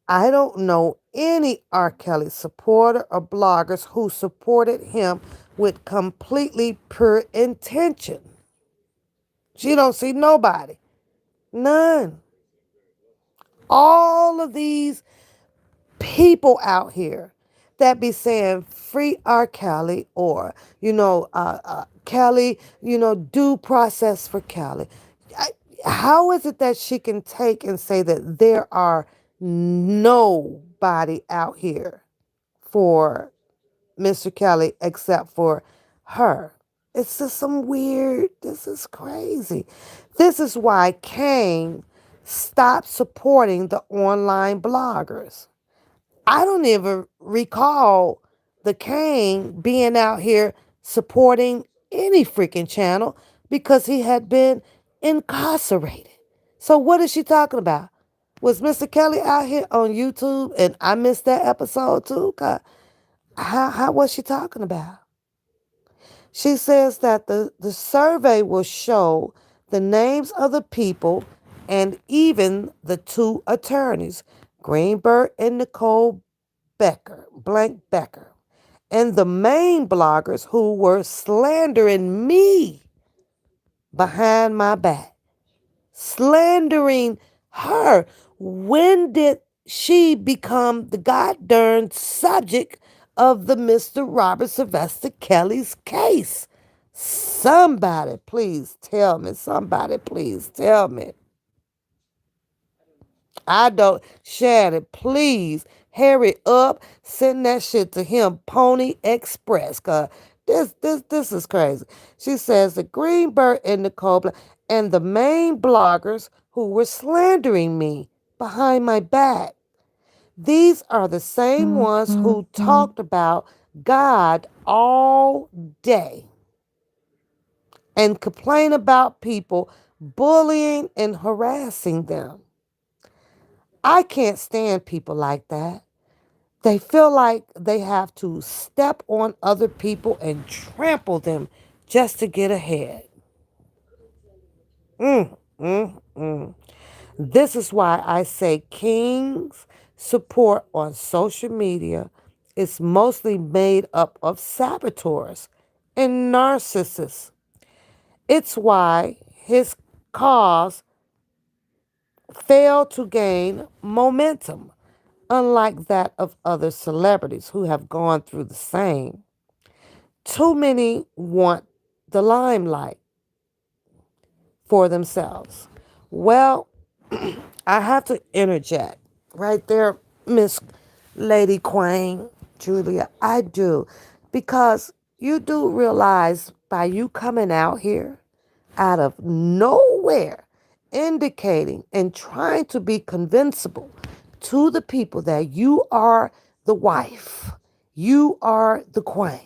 I don't know any R. Kelly supporter or bloggers who supported him with completely pure intention. She don't see nobody. None. All of these people out here that be saying free R. Kelly, or, Kelly, due process for Kelly. How is it that she can take and say that there are nobody out here for Mr. Kelly except for her? It's just some weird, this is crazy. This is why Kane stopped supporting the online bloggers. I don't even recall the Kane being out here supporting any freaking channel because he had been incarcerated. So what is she talking about? Was Mr. Kelly out here on YouTube and I missed that episode too? 'Cause how was she talking about? She says that the survey will show the names of the people and even the two attorneys, Greenberg and Nicole Becker, and the main bloggers who were slandering me behind my back, slandering her. When did she become the goddamn subject of the Mr. Robert Sylvester Kelly's case? Somebody please tell me. Somebody please tell me. I don't. Shannon, please hurry up. Send that shit to him, Pony Express. Cause this is crazy. She says the Greenberg and Nicole and the main bloggers who were slandering me behind my back. These are the same ones who talked about God all day and complain about people bullying and harassing them. I can't stand people like that. They feel like they have to step on other people and trample them just to get ahead. Mm, mm, mm. This is why I say King's support on social media is mostly made up of saboteurs and narcissists. It's why his cause failed to gain momentum, unlike that of other celebrities who have gone through the same. Too many want the limelight for themselves. Well, I have to interject right there, Miss Lady Queen, Julia. I do. Because you do realize by you coming out here out of nowhere, indicating and trying to be convincible to the people that you are the wife, you are the queen.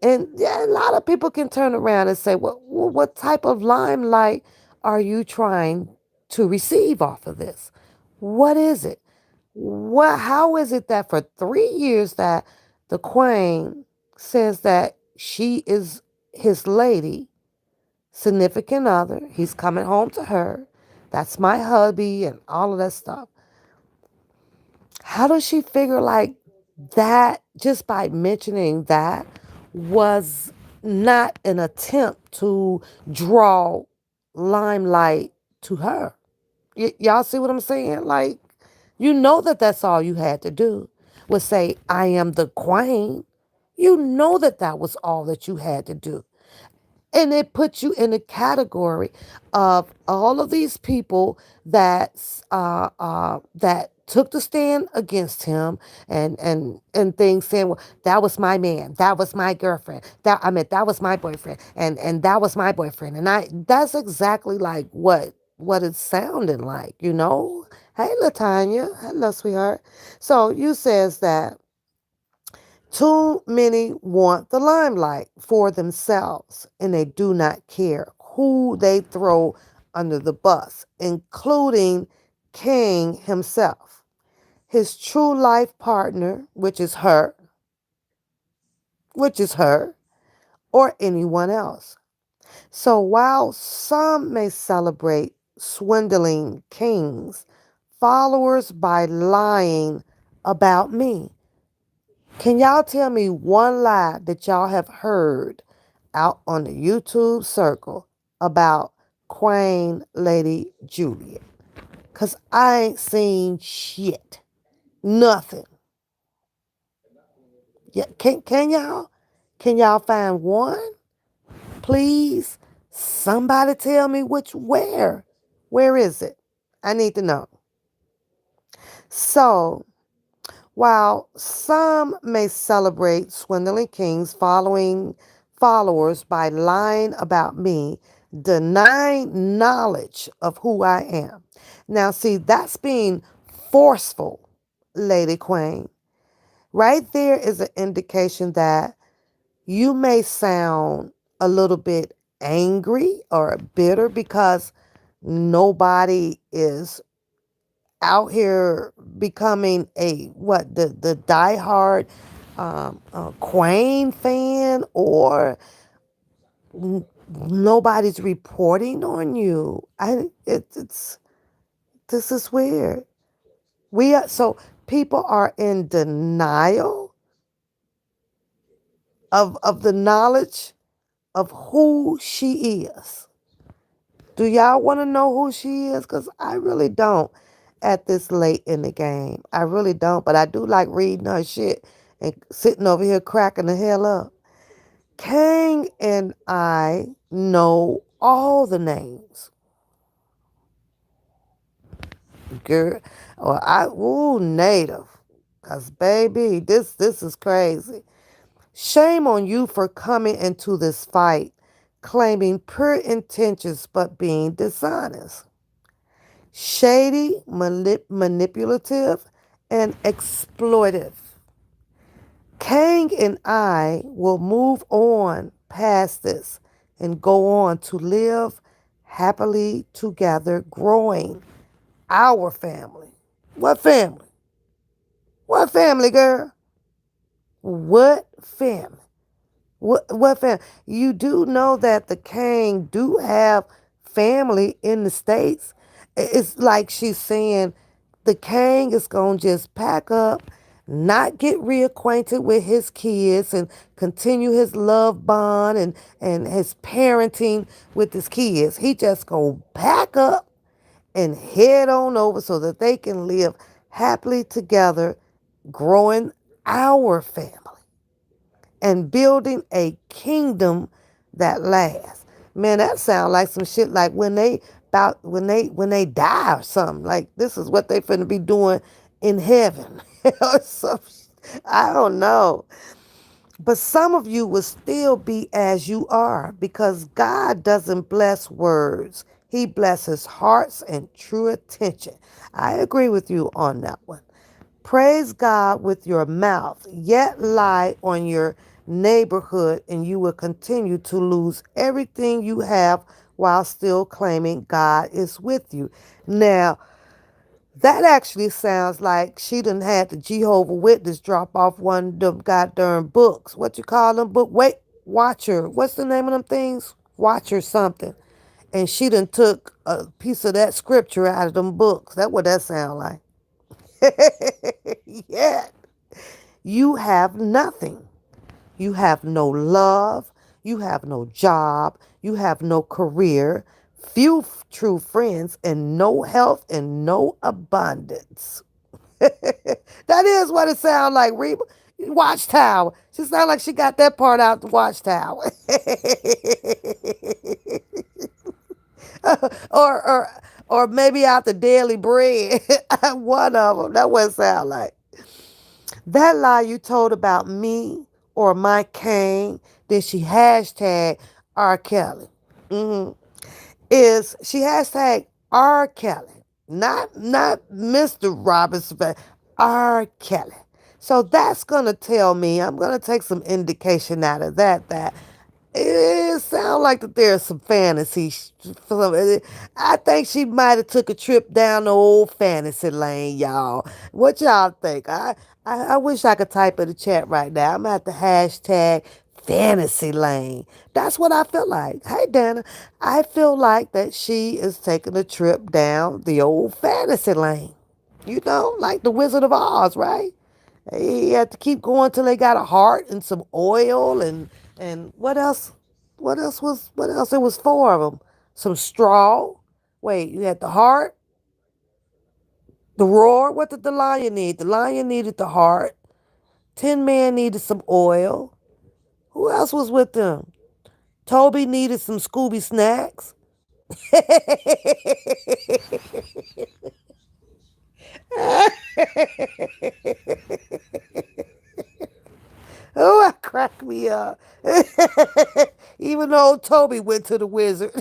And yeah, a lot of people can turn around and say, well, what type of limelight are you trying to receive off of this? What is it? How is it that for 3 years that the queen says that she is his lady, significant other. He's coming home to her. That's my hubby and all of that stuff. How does she figure like that just by mentioning that was not an attempt to draw limelight to her? Y'all see what I'm saying? Like, you know that that's all you had to do was say, I am the queen. You know that that was all that you had to do. And it puts you in a category of all of these people that took the stand against him and things saying, well, that was my man, that was my girlfriend, that was my boyfriend, and that was my boyfriend, and I that's exactly like what it's sounding like, you know. Hey, Latanya, hello, sweetheart. So you says that too many want the limelight for themselves, and they do not care who they throw under the bus, including King himself, his true life partner, which is her, or anyone else. So while some may celebrate swindling kings, followers by lying about me, can y'all tell me one lie that y'all have heard out on the YouTube circle about Queen Lady Juliet? Because I ain't seen shit. Nothing. Yeah, can y'all find one? Please? Somebody tell me where. Where is it? I need to know. So while some may celebrate swindling kings following followers by lying about me, denying knowledge of who I am. Now, see, that's being forceful, Lady Queen. Right there is an indication that you may sound a little bit angry or bitter because nobody is out here becoming the diehard Queen fan, or nobody's reporting on you. It's this is weird. So people are in denial of the knowledge of who she is. Do y'all want to know who she is? Because I really don't at this late in the game. I really don't. But I do like reading her shit and sitting over here cracking the hell up. Kang and I know all the names. Girl, native. Because, baby, this is crazy. Shame on you for coming into this fight claiming pure intentions but being dishonest, shady, manipulative, and exploitive. Kang and I will move on past this and go on to live happily together, growing our family. What family? What family, girl? What family? What family? You do know that the Kang do have family in the States. It's like she's saying the Kang is going to just pack up, not get reacquainted with his kids and continue his love bond and his parenting with his kids. He just going to pack up and head on over so that they can live happily together, growing our family and building a kingdom that lasts. Man, that sounds like some shit like when they die or something. Like this is what they finna be doing in heaven. Or some, I don't know. But some of you will still be as you are because God doesn't bless words. He blesses hearts and true attention. I agree with you on that one. Praise God with your mouth, yet lie on your neighborhood, and you will continue to lose everything you have while still claiming God is with you. Now, that actually sounds like she done had the Jehovah Witness drop off one of them goddamn books. What you call them? Book? Wait, Watcher. What's the name of them things? watch or something, and she done took a piece of that scripture out of them books. That's what that sound like. Yeah. You have nothing. You have no love. You have no job. You have no career. Few true friends and no health and no abundance. That is what it sounds like, Reba. Watchtower. She sounds like she got that part out the Watchtower. or, or, or maybe out the Daily Bread. One of them. That what it sound like. That lie you told about me or my Kane, then she hashtag R. Kelly. Mm-hmm. Is she hashtag R. Kelly, not Mr. Robinson, but R. Kelly. So that's gonna tell me, I'm gonna take some indication out of that it sounds like that there's some fantasy. I think she might have took a trip down the old fantasy lane, y'all. What y'all think? I wish I could type in the chat right now. I'm at the hashtag fantasy lane. That's what I feel like. Hey, Dana, I feel like that she is taking a trip down the old fantasy lane. You know, like the Wizard of Oz, right? He had to keep going till they got a heart and some oil and what else? What else? It was four of them. Some straw. Wait, you had the heart, the roar. What did the lion need? The lion needed the heart. Tin Man needed some oil. Who else was with them? Toby needed some Scooby snacks. Oh, that cracked me up. Even though Toby went to the wizard.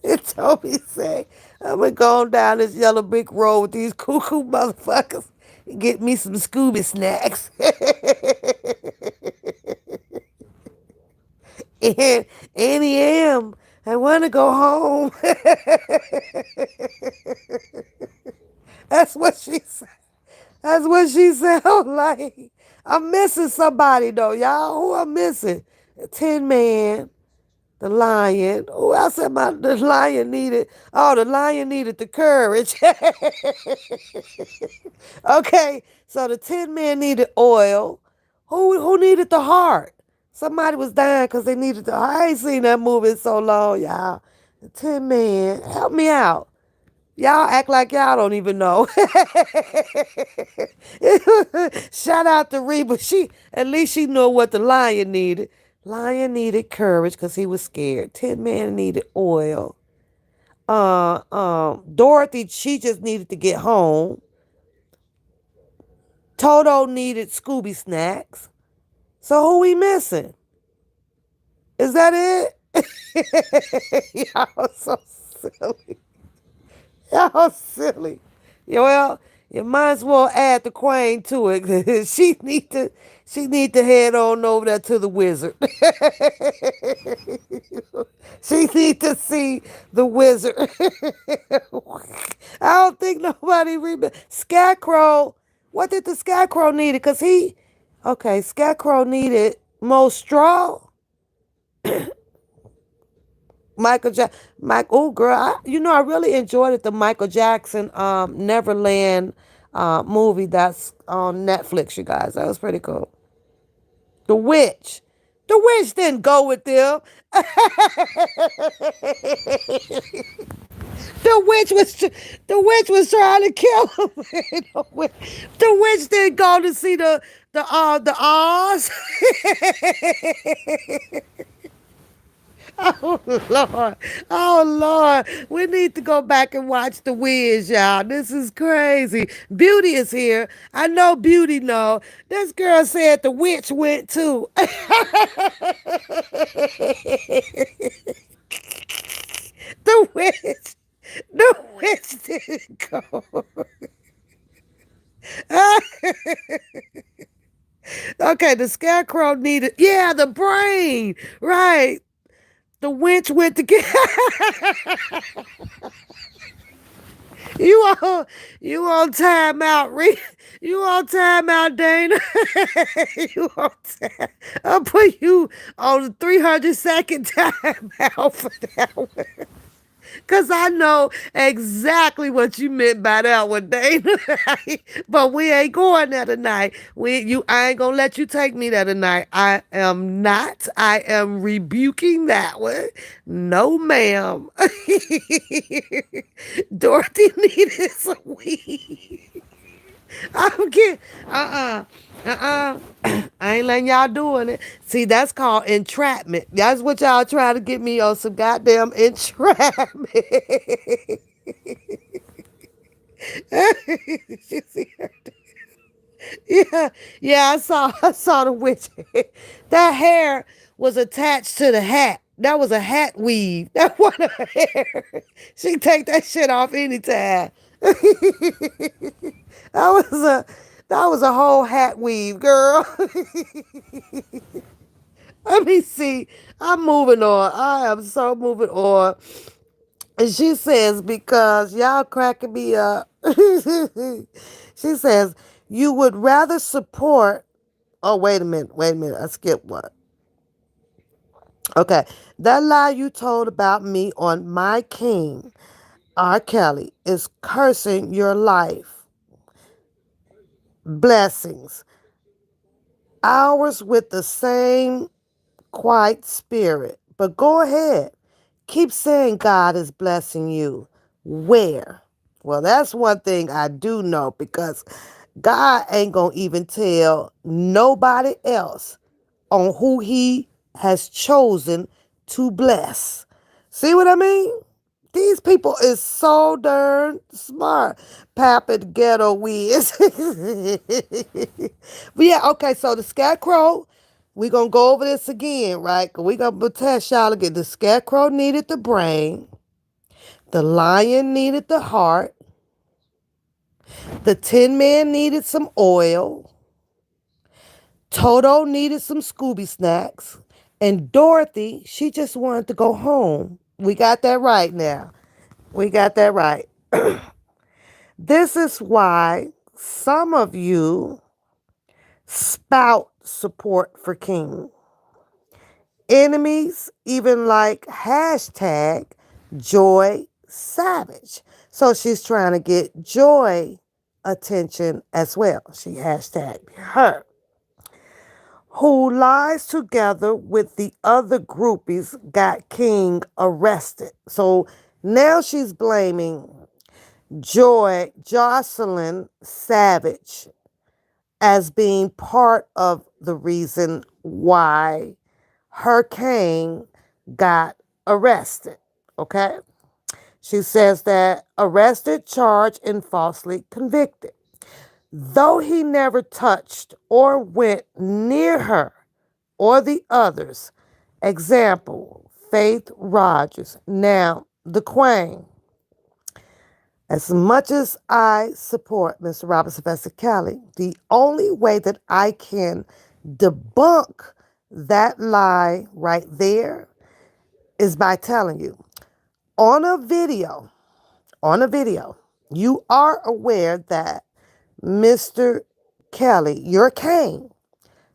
And Toby said, I'm going to go on down this yellow brick road with these cuckoo motherfuckers and get me some Scooby snacks. And Annie M, I want to go home. That's what she said. That's what she sound like. I'm missing somebody though, y'all. Who I'm missing? Tin Man, the lion. Who else am I? The lion needed. Oh, the lion needed the courage. Okay, so the Tin Man needed oil. Who needed the heart? Somebody was dying because they needed the. I ain't seen that movie in so long, y'all. The Tin Man, help me out. Y'all act like y'all don't even know. Shout out to Reba. She at least she knew what the lion needed. Lion needed courage because he was scared. Tin Man needed oil. Dorothy, she just needed to get home. Toto needed Scooby snacks. So who we missing? Is that it? Y'all so silly. Y'all silly. Yeah, well, you might as well add the queen to it. She need to head on over there to the wizard. She need to see the wizard. I don't think nobody remember Scarecrow. What did the Scarecrow need? Cause Scarecrow needed more straw. Michael Jackson. Oh girl, I really enjoyed it. The Michael Jackson Neverland movie that's on Netflix. You guys, that was pretty cool. The witch. The witch didn't go with them. The witch was trying to kill him. The witch didn't go to see the Oz. Oh Lord. Oh Lord. We need to go back and watch The Wiz, y'all. This is crazy. Beauty is here. I know Beauty know. This girl said the witch went too. The witch. The witch didn't go. Okay, the scarecrow needed, yeah, the brain. Right. The witch went to get. You on you on time out, Reba. You on time out, Dana. You on time. I'll put you on the 300-second time out for that one. Because I know exactly what you meant by that one, Dana. But we ain't going there tonight. I ain't gonna let you take me there tonight. I am not. I am rebuking that one. No, ma'am. Dorothy needed some weed. I'm kidding. Uh-uh. I ain't letting y'all doing it. See, that's called entrapment. That's what y'all trying to get me on, some goddamn entrapment. You see her? Yeah, yeah, I saw the witch. That hair was attached to the hat. That was a hat weave. That wasn't her hair. She take that shit off anytime. That was a that was a whole hat weave, girl. Let me see. I'm moving on. I am so moving on. And she says, because y'all cracking me up. She says, you would rather support. Oh, wait a minute. Wait a minute. I skipped one. Okay. That lie you told about me on My King, R. Kelly, is cursing your life. Blessings. Ours with the same quiet spirit. But go ahead. Keep saying God is blessing you. Where? Well, that's one thing I do know, because God ain't going to even tell nobody else on who he has chosen to bless. See what I mean? These people is so darn smart. Papa the Ghetto Wiz. But yeah, okay, so the scarecrow, we going to go over this again, right? We going to test y'all again. The scarecrow needed the brain. The lion needed the heart. The Tin Man needed some oil. Toto needed some Scooby snacks. And Dorothy, she just wanted to go home. We got that right now. We got that right. This is why some of you spout support for King. Enemies even like hashtag Joy Savage. So she's trying to get Joy attention as well. She hashtagged her. Who lies together with the other groupies got King arrested. So now she's blaming Jocelyn Savage as being part of the reason why her king got arrested. Okay? She says that arrested, charged, and falsely convicted. Though he never touched or went near her or the others. Example, Faith Rogers. Now, the Queen. As much as I support Mr. Robert Sylvester Kelly, the only way that I can debunk that lie right there is by telling you, on a video, you are aware that Mr. Kelly, your king,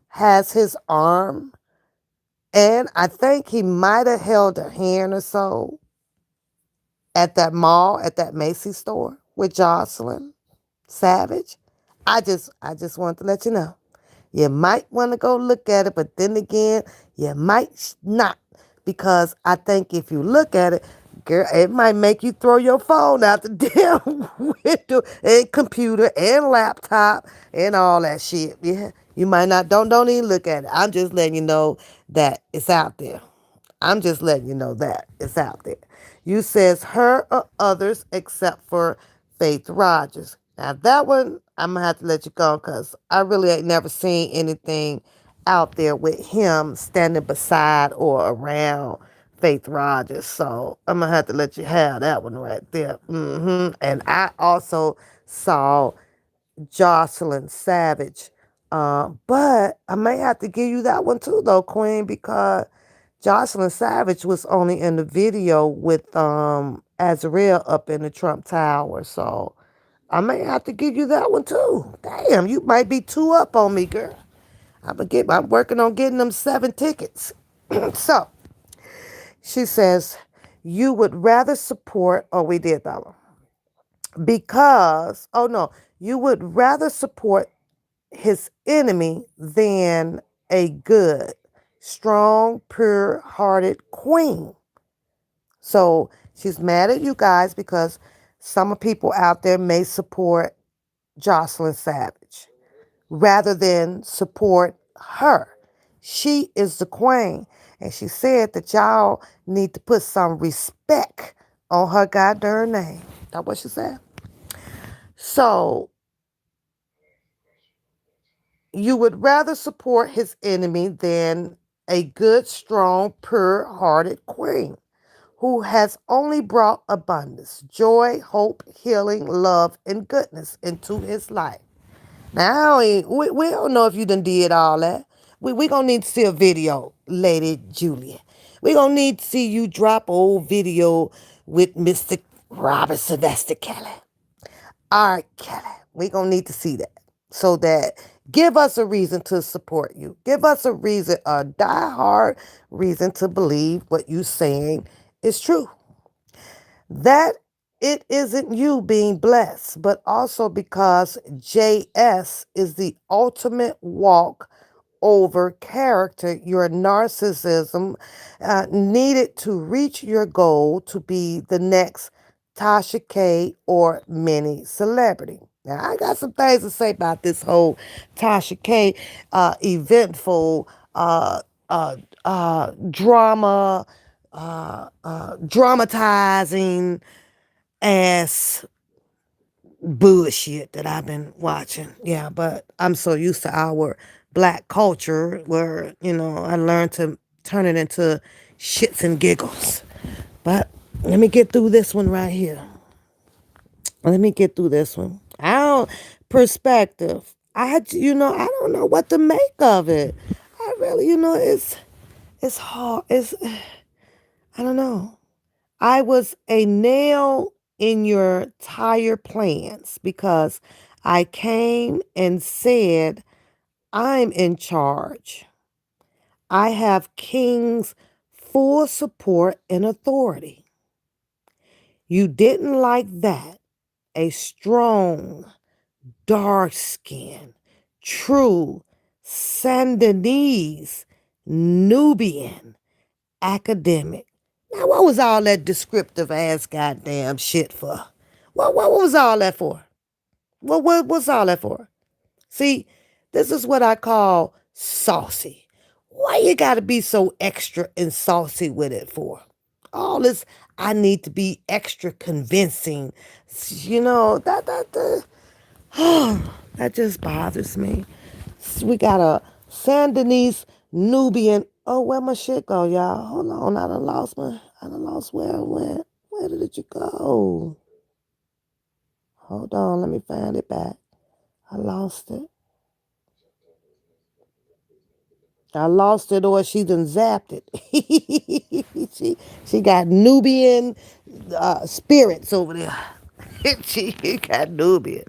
has his arm, and I think he might have held a hand or so at that mall, at that Macy's store with Jocelyn Savage. I just wanted to let you know. You might want to go look at it, but then again, you might not. Because I think if you look at it, girl, it might make you throw your phone out the damn window, and computer and laptop and all that shit. Yeah. You might not, don't even look at it. I'm just letting you know that it's out there. I'm just letting you know that it's out there. You says her or others except for Faith Rogers. Now that one, I'm going to have to let you go, because I really ain't never seen anything out there with him standing beside or around Faith Rogers. So I'm going to have to let you have that one right there. And I also saw Jocelyn Savage. But I may have to give you that one too, though, Queen, because Jocelyn Savage was only in the video with Azrael up in the Trump Tower. So I may have to give you that one too. Damn, you might be two up on me, girl. I'm working on getting them 7 tickets. So she says, you would rather support, oh, we did that one. Because, oh no, you would rather support his enemy than a good, strong, pure hearted queen. So she's mad at you guys because some people out there may support Jocelyn Savage rather than support her. She is the queen. And she said that y'all need to put some respect on her goddamn name. That's what she said. So you would rather support his enemy than a good, strong, pure hearted queen who has only brought abundance, joy, hope, healing, love, and goodness into his life. Now, we don't know if you done did all that. We going to need to see a video, Lady Julia. We going to need to see you drop old video with Mr. Robert Sylvester Kelly. All right, Kelly. We going to need to see that. So that give us a reason to support you. Give us a reason, a diehard reason to believe what you saying is true. That it isn't you being blessed, but also because JS is the ultimate walk over character, your narcissism needed to reach your goal to be the next Tasha K or mini celebrity. Now, I got some things to say about this whole Tasha K eventful drama, dramatizing ass bullshit that I've been watching. Yeah, but I'm so used to our black culture where, I learned to turn it into shits and giggles. But let me get through this one right here. Let me get through this one. I don't perspective. I don't know what to make of it. I really, it's hard. I don't know. I was a nail in your tire plans because I came and said, I'm in charge. I have King's full support and authority. You didn't like that. A strong, dark skinned, true Sandinese, Nubian, academic. Now, what was all that descriptive ass goddamn shit for? What was all that for? What was all that for? See, this is what I call saucy. Why you gotta be so extra and saucy with it for? All this, I need to be extra convincing. That just bothers me. We got a Sandinese Nubian. Oh, where my shit go, y'all? Hold on, I done lost where I went. Where did it go? Hold on, let me find it back. I lost it. I lost it, or she done zapped it. she got Nubian spirits over there. She got Nubian.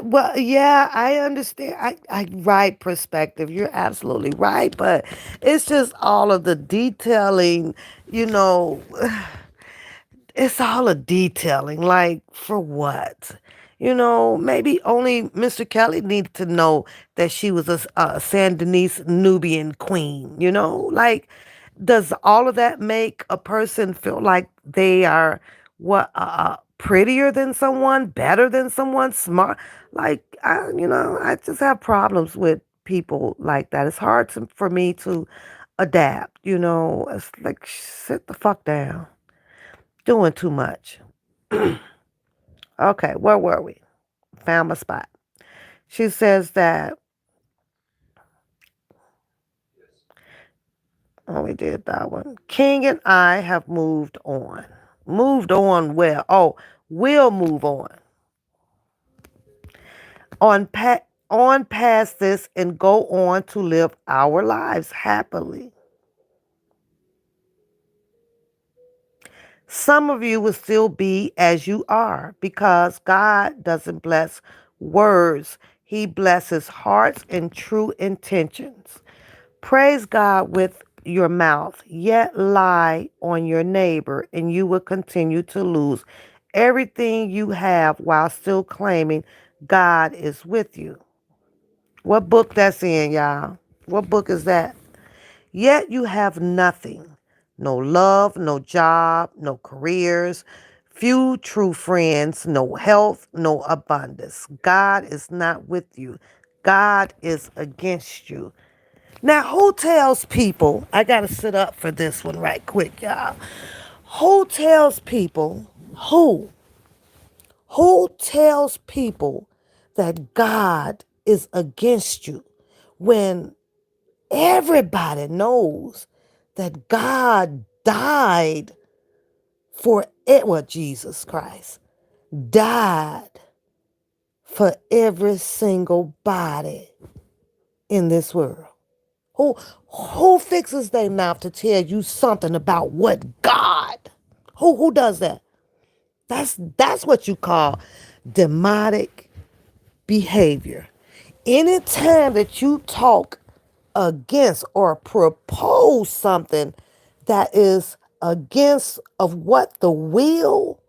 Well, yeah, I understand. I right perspective. You're absolutely right, but it's just all of the detailing. You know, it's all a detailing. Like for what? Maybe only Mr. Kelly needed to know that she was a Sandinese Nubian queen. Like does all of that make a person feel like they are what prettier than someone, better than someone, smart? Like I just have problems with people like that. It's hard for me to adapt. It's like sit the fuck down, doing too much. Okay, where were we? Found my spot. She says that, oh, we did that one. King and I have moved on. Moved on well. Oh, we'll move on past this and go on to live our lives happily. Some of you will still be as you are because God doesn't bless words, He blesses hearts and true intentions. Praise God with your mouth, yet lie on your neighbor, and you will continue to lose everything you have while still claiming God is with you. What book that's in, y'all? What book is that? Yet you have nothing. No love, no job, no careers, few true friends, no health, no abundance. God is not with you. God is against you. Now, who tells people, I got to sit up for this one right quick, y'all. Who tells people, who? Who tells people that God is against you when everybody knows that God died for it? Well, Jesus Christ died for every single body in this world. Who who fixes their mouth to tell you something about what God? Who does that? That's what you call demonic behavior. Anytime that you talk against or propose something that is against of what the will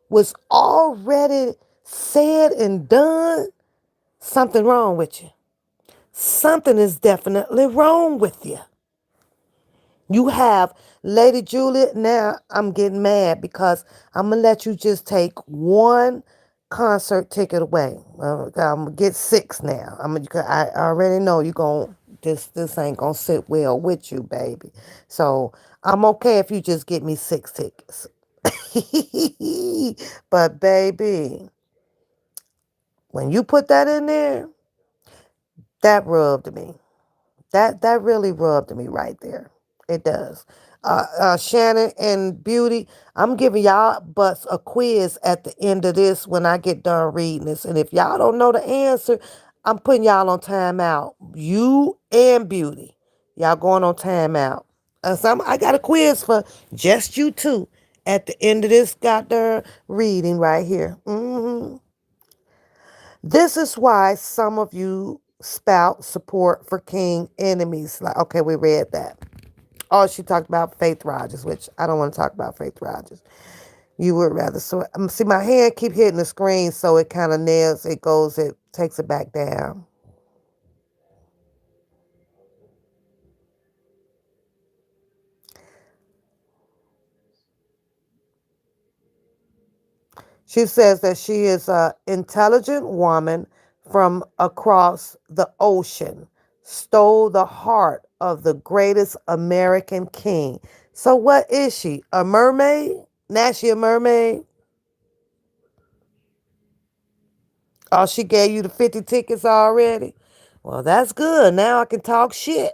was already said and done, something wrong with you. Something is definitely wrong with you. You have Lady Juliet. Now I'm getting mad because I'm gonna let you just take one concert ticket away. I'm gonna get six now. I already know you gonna this ain't gonna sit well with you, baby. So I'm okay if you just get me six tickets. But baby, when you put that in there, that rubbed me. That really rubbed me right there. It does. Shannon and Beauty, I'm giving y'all butts a quiz at the end of this when I get done reading this. And if y'all don't know the answer, I'm putting y'all on timeout. You and Beauty. Y'all going on timeout. I got a quiz for just you two at the end of this goddamn reading right here. This is why some of you spout support for king enemies. Like, okay, we read that. Oh, she talked about Faith Rogers, which I don't want to talk about Faith Rogers. You would rather. So, see, my hand keep hitting the screen, so it kind of nails, it takes it back down. She says that she is an intelligent woman from across the ocean, stole the heart of the greatest American king. So what is she? A mermaid? Now she a mermaid? Oh, she gave you the 50 tickets already? Well, that's good. Now I can talk shit.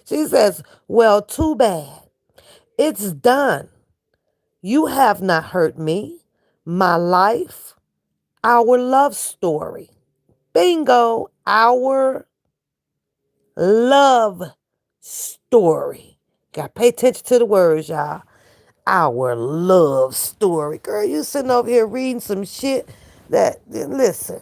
She says, well, too bad. It's done. You have not hurt me, my life, our love story. Bingo, our love story. Gotta pay attention to the words, y'all. Our love story. Girl, you sitting over here reading some shit listen,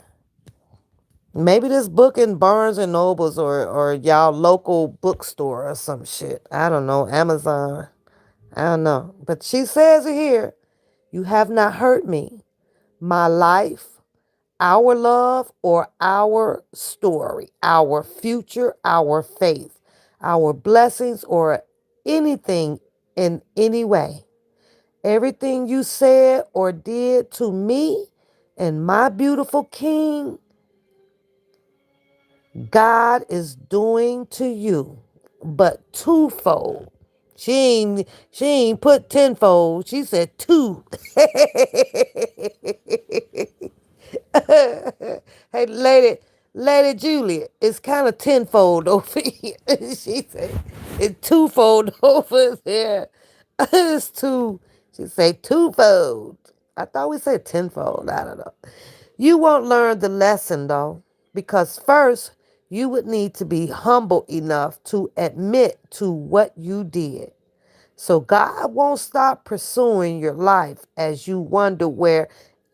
maybe this book in Barnes and Nobles or y'all local bookstore or some shit. I don't know, Amazon. I don't know. But she says it here. You have not hurt me, my life, our love, or our story, our future, our faith, our blessings, or anything in any way. Everything you said or did to me and my beautiful king, God is doing to you, but twofold. She ain't put tenfold. She said two. Hey, Lady Julia, it's kind of tenfold over here. She said it's twofold over there. It's two. She said twofold. I thought we said tenfold. I don't know. You won't learn the lesson though, because first you would need to be humble enough to admit to what you did. So God won't stop pursuing your life as you wonder where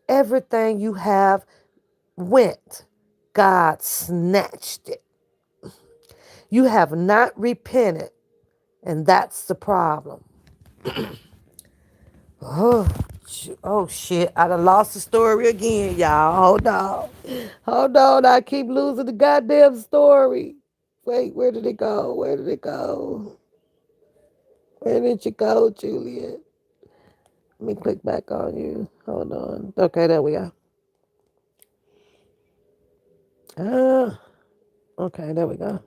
everything you have went. God snatched it. You have not repented, and that's the problem. Oh, oh shit. I done lost the story again, y'all. Hold on. Hold on. I keep losing the goddamn story. Wait, where did it go? Where did it go? Where did you go, Juliet? Let me click back on you. Hold on. Okay, there we go. Ah, okay, there we go.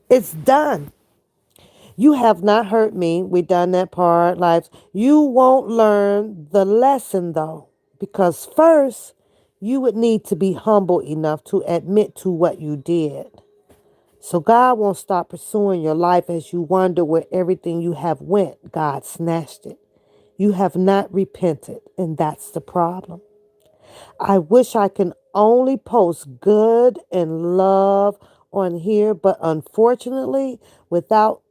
It's done. You have not hurt me. We done that part. Lives. You won't learn the lesson though, because first you would need to be humble enough to admit to what you did. So God won't stop pursuing your life as you wonder where everything you have went. God snatched it. You have not repented, and that's the problem. I wish I can only post good and love on here, but unfortunately, without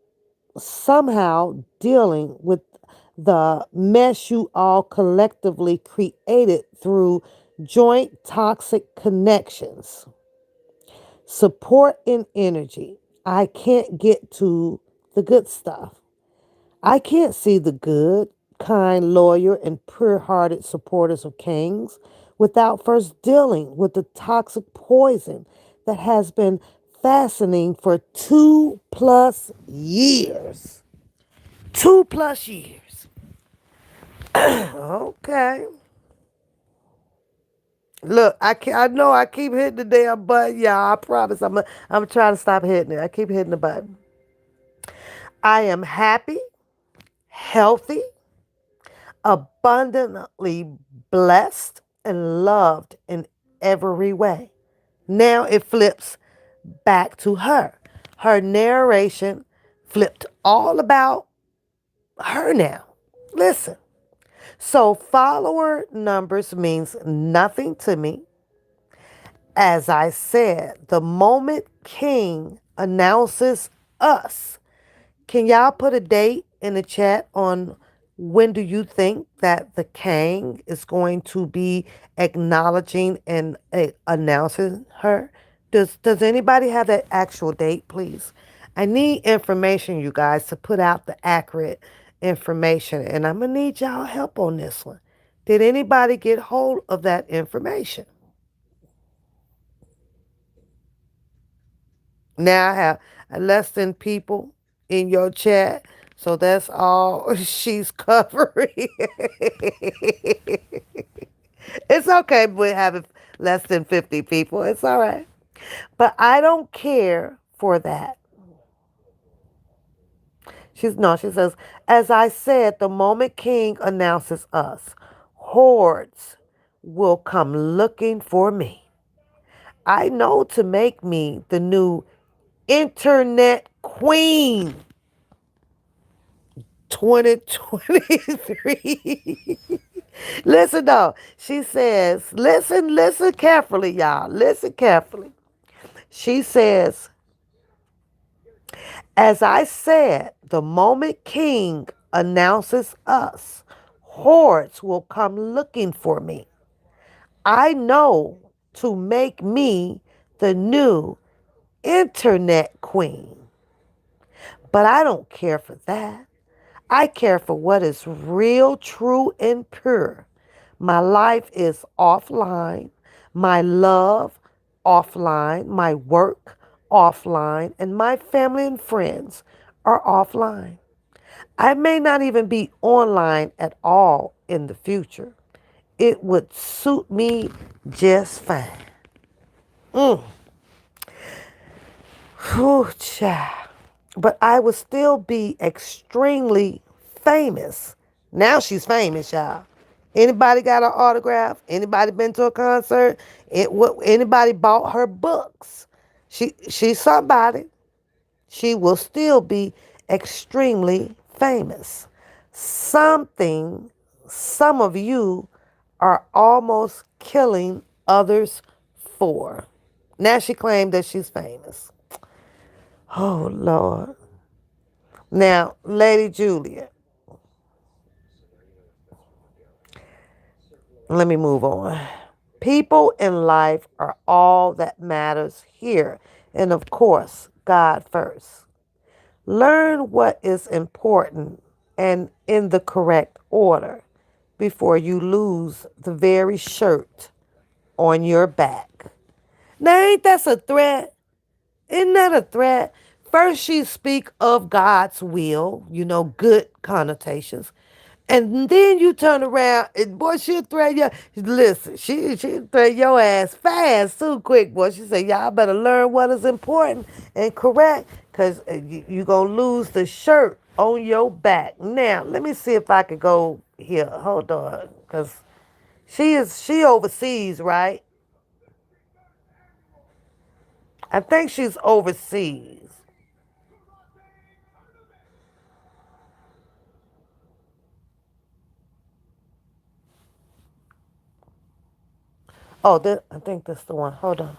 somehow dealing with the mess you all collectively created through joint toxic connections, support, and energy, I can't get to the good stuff. I can't see the good, kind, loyal, and pure hearted supporters of kings without first dealing with the toxic poison that has been fastening for 2+ years. 2+ years. Okay. Look, I know I keep hitting the damn button, y'all. I promise I'm trying to stop hitting it. I keep hitting the button. I am happy, healthy, abundantly blessed, and loved in every way. Now it flips back to her. Her narration flipped all about her now. Listen. So follower numbers means nothing to me. As I said, the moment King announces us, can y'all put a date in the chat on when do you think that the king is going to be acknowledging and announcing her? Does anybody have that actual date, please? I need information, you guys, to put out the accurate information, and I'm gonna need y'all help on this one. Did anybody get hold of that information? Now I have less than people in your chat, so that's all she's covering. It's okay with having less than 50 people. It's all right. But I don't care for that. She's no, she says, as I said, the moment King announces us, hordes will come looking for me. I know to make me the new internet queen 2023. Listen though, she says, listen carefully, y'all. Listen carefully. She says, as I said, the moment King announces us, hordes will come looking for me. I know to make me the new internet queen. But I don't care for that. I care for what is real, true, and pure. My life is offline. My love offline. My work offline. And my family and friends are offline. I may not even be online at all in the future. It would suit me just fine. Mm. Whew, child. But I would still be extremely famous. Now she's famous, y'all. Anybody got her autograph? Anybody been to a concert? Anybody bought her books? She's somebody. She will still be extremely famous. Something some of you are almost killing others for. Now she claimed that she's famous. Oh, Lord. Now, Lady Juliet, let me move on. People in life are all that matters here. And of course, God first. Learn what is important and in the correct order before you lose the very shirt on your back. Now, ain't that a threat? Isn't that a threat? First, she speak of God's will, good connotations. And then you turn around and boy, she'll throw you. Listen, she'll throw your ass fast too quick, boy. She said, y'all better learn what is important and correct, because you going to lose the shirt on your back. Now, let me see if I could go here. Hold on, because she overseas, right? I think she's overseas. Oh, I think that's the one. Hold on.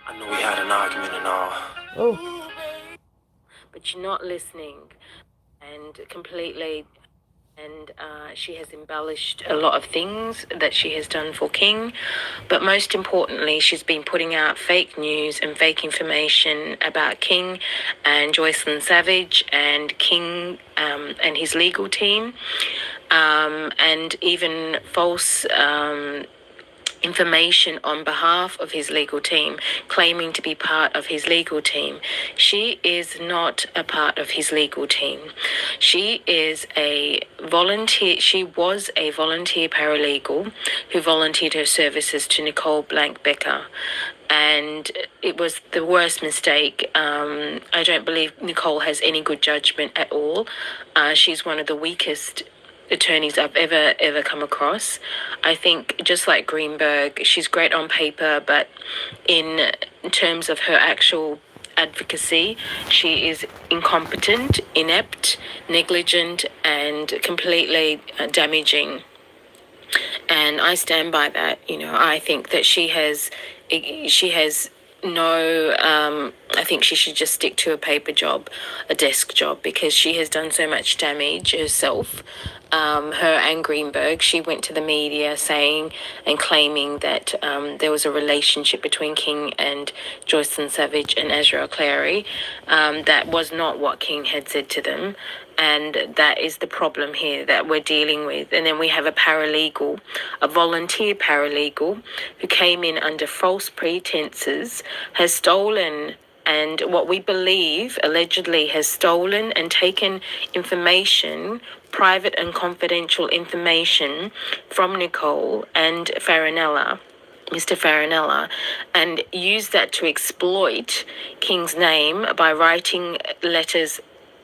I know we had an argument and all. Oh. But you're not listening, and completely. And she has embellished a lot of things that she has done for King. But most importantly, she's been putting out fake news and fake information about King and Joycelyn Savage and King and his legal team, and even false information on behalf of his legal team, claiming to be part of his legal team. She is not a part of his legal team. She is a volunteer. She was a volunteer paralegal who volunteered her services to Nicole Blank Becker. And it was the worst mistake. I don't believe Nicole has any good judgment at all. She's one of the weakest attorneys I've ever come across. I think just like Greenberg, she's great on paper, but in terms of her actual advocacy, she is incompetent, inept, negligent, and completely damaging. And I stand by that. I think that she has no, I think she should just stick to a paper job, a desk job, because she has done so much damage herself. Her and Greenberg, she went to the media saying and claiming that there was a relationship between King and Joycelyn Savage and Azrael Clary. That was not what King had said to them. And that is the problem here that we're dealing with. And then we have a paralegal, a volunteer paralegal, who came in under false pretenses, has stolen, and what we believe allegedly has stolen and taken information, private and confidential information, from Nicole and Farinella. Mr. Farinella, and used that to exploit King's name by writing letters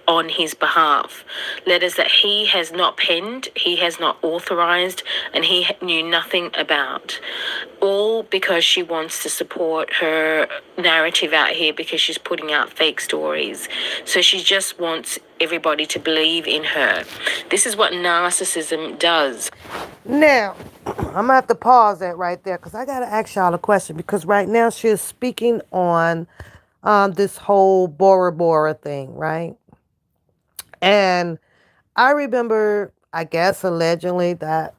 on his behalf, letters that he has not penned, he has not authorized, and he knew nothing about, all because she wants to support her narrative out here, because she's putting out fake stories. So she just wants everybody to believe in her. This is what narcissism does. Now, I'm gonna have to pause that right there, because I gotta ask y'all a question, because right now she is speaking on this whole Bora Bora thing, right? And I remember, I guess allegedly, not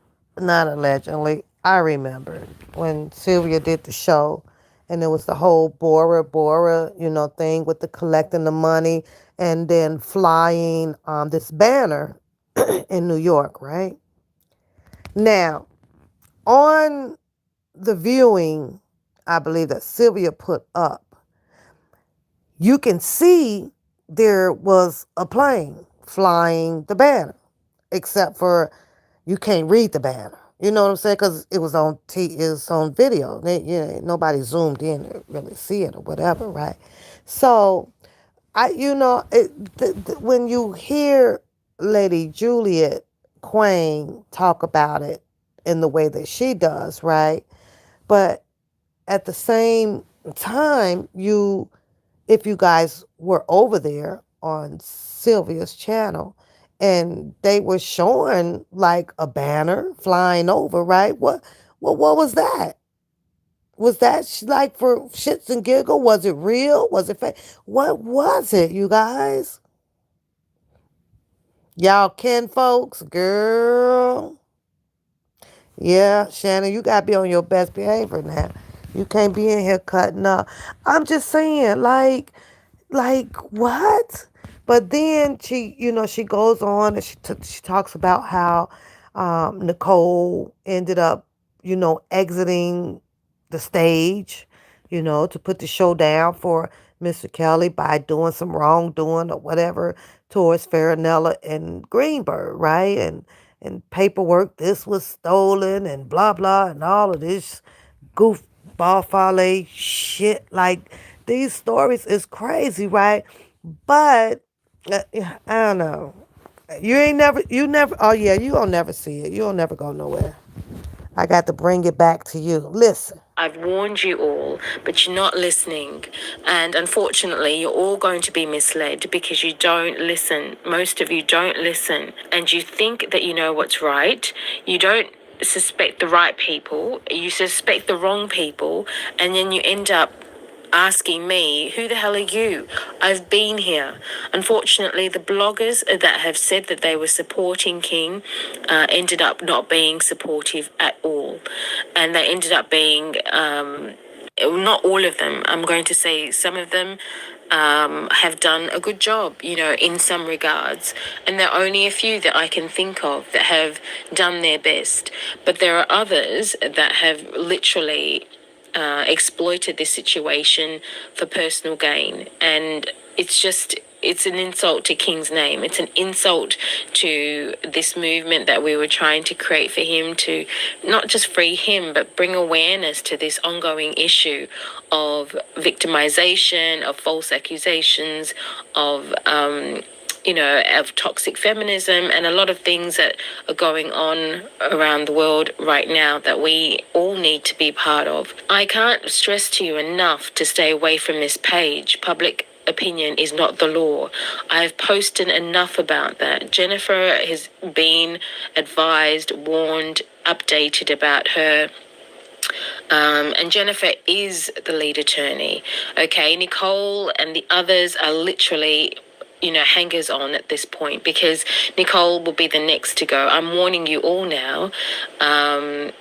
allegedly, I remember when Sylvia did the show, and it was the whole Bora Bora, thing with the collecting the money and then flying this banner in New York, right? Now, on the viewing, I believe that Sylvia put up, you can see there was a plane flying the banner, except for you can't read the banner. You know what I'm saying? Because it was on video. Nobody zoomed in to really see it or whatever, right? So when you hear Lady Juliet Quang talk about it in the way that she does, right? But at the same time, if you guys were over there on Sylvia's channel, and they were showing like a banner flying over, right? What was that? Was that like for shits and giggle? Was it real? Was it fake? What was it, you guys? Y'all kin folks, girl. Yeah, Shannon, you gotta be on your best behavior now. You can't be in here cutting up. I'm just saying, like what? But then she goes on and she talks about how Nicole ended up, exiting the stage, to put the show down for Mr. Kelly by doing some wrongdoing or whatever towards Farinella and Greenberg, right? And paperwork, this was stolen and blah blah and all of this goofball fale shit. Like these stories is crazy, right? But I don't know. You never. Oh yeah, you don't never see it. You'll never go nowhere. I got to bring it back to you. Listen. I've warned you all, but you're not listening. And unfortunately, you're all going to be misled because you don't listen. Most of you don't listen. And you think that you know what's right. You don't suspect the right people. You suspect the wrong people. And then you end up asking me, who the hell are you? I've been here. Unfortunately, the bloggers that have said that they were supporting King ended up not being supportive at all. And they ended up being, not all of them, I'm going to say some of them have done a good job, in some regards. And there are only a few that I can think of that have done their best. But there are others that have literally exploited this situation for personal gain. And it's an insult to King's name. It's an insult to this movement that we were trying to create for him to not just free him, but bring awareness to this ongoing issue of victimization, of false accusations, of toxic feminism and a lot of things that are going on around the world right now that we all need to be part of. I can't stress to you enough to stay away from this page. Public opinion is not the law. I've posted enough about that. Jennifer has been advised, warned, updated about her. And Jennifer is the lead attorney. Okay, Nicole and the others are literally hangers on at this point because Nicole will be the next to go. I'm warning you all now. And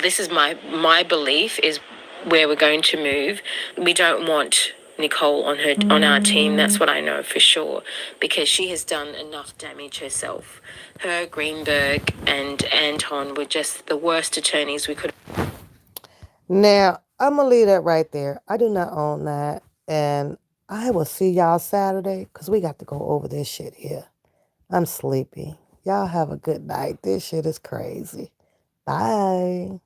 this is my belief is where we're going to move. We don't want Nicole on our team. That's what I know for sure because she has done enough damage herself. Her, Greenberg, and Anton were just the worst attorneys we could. Now, I'm going to leave that right there. I do not own that. And I will see y'all Saturday because we got to go over this shit here. I'm sleepy. Y'all have a good night. This shit is crazy. Bye.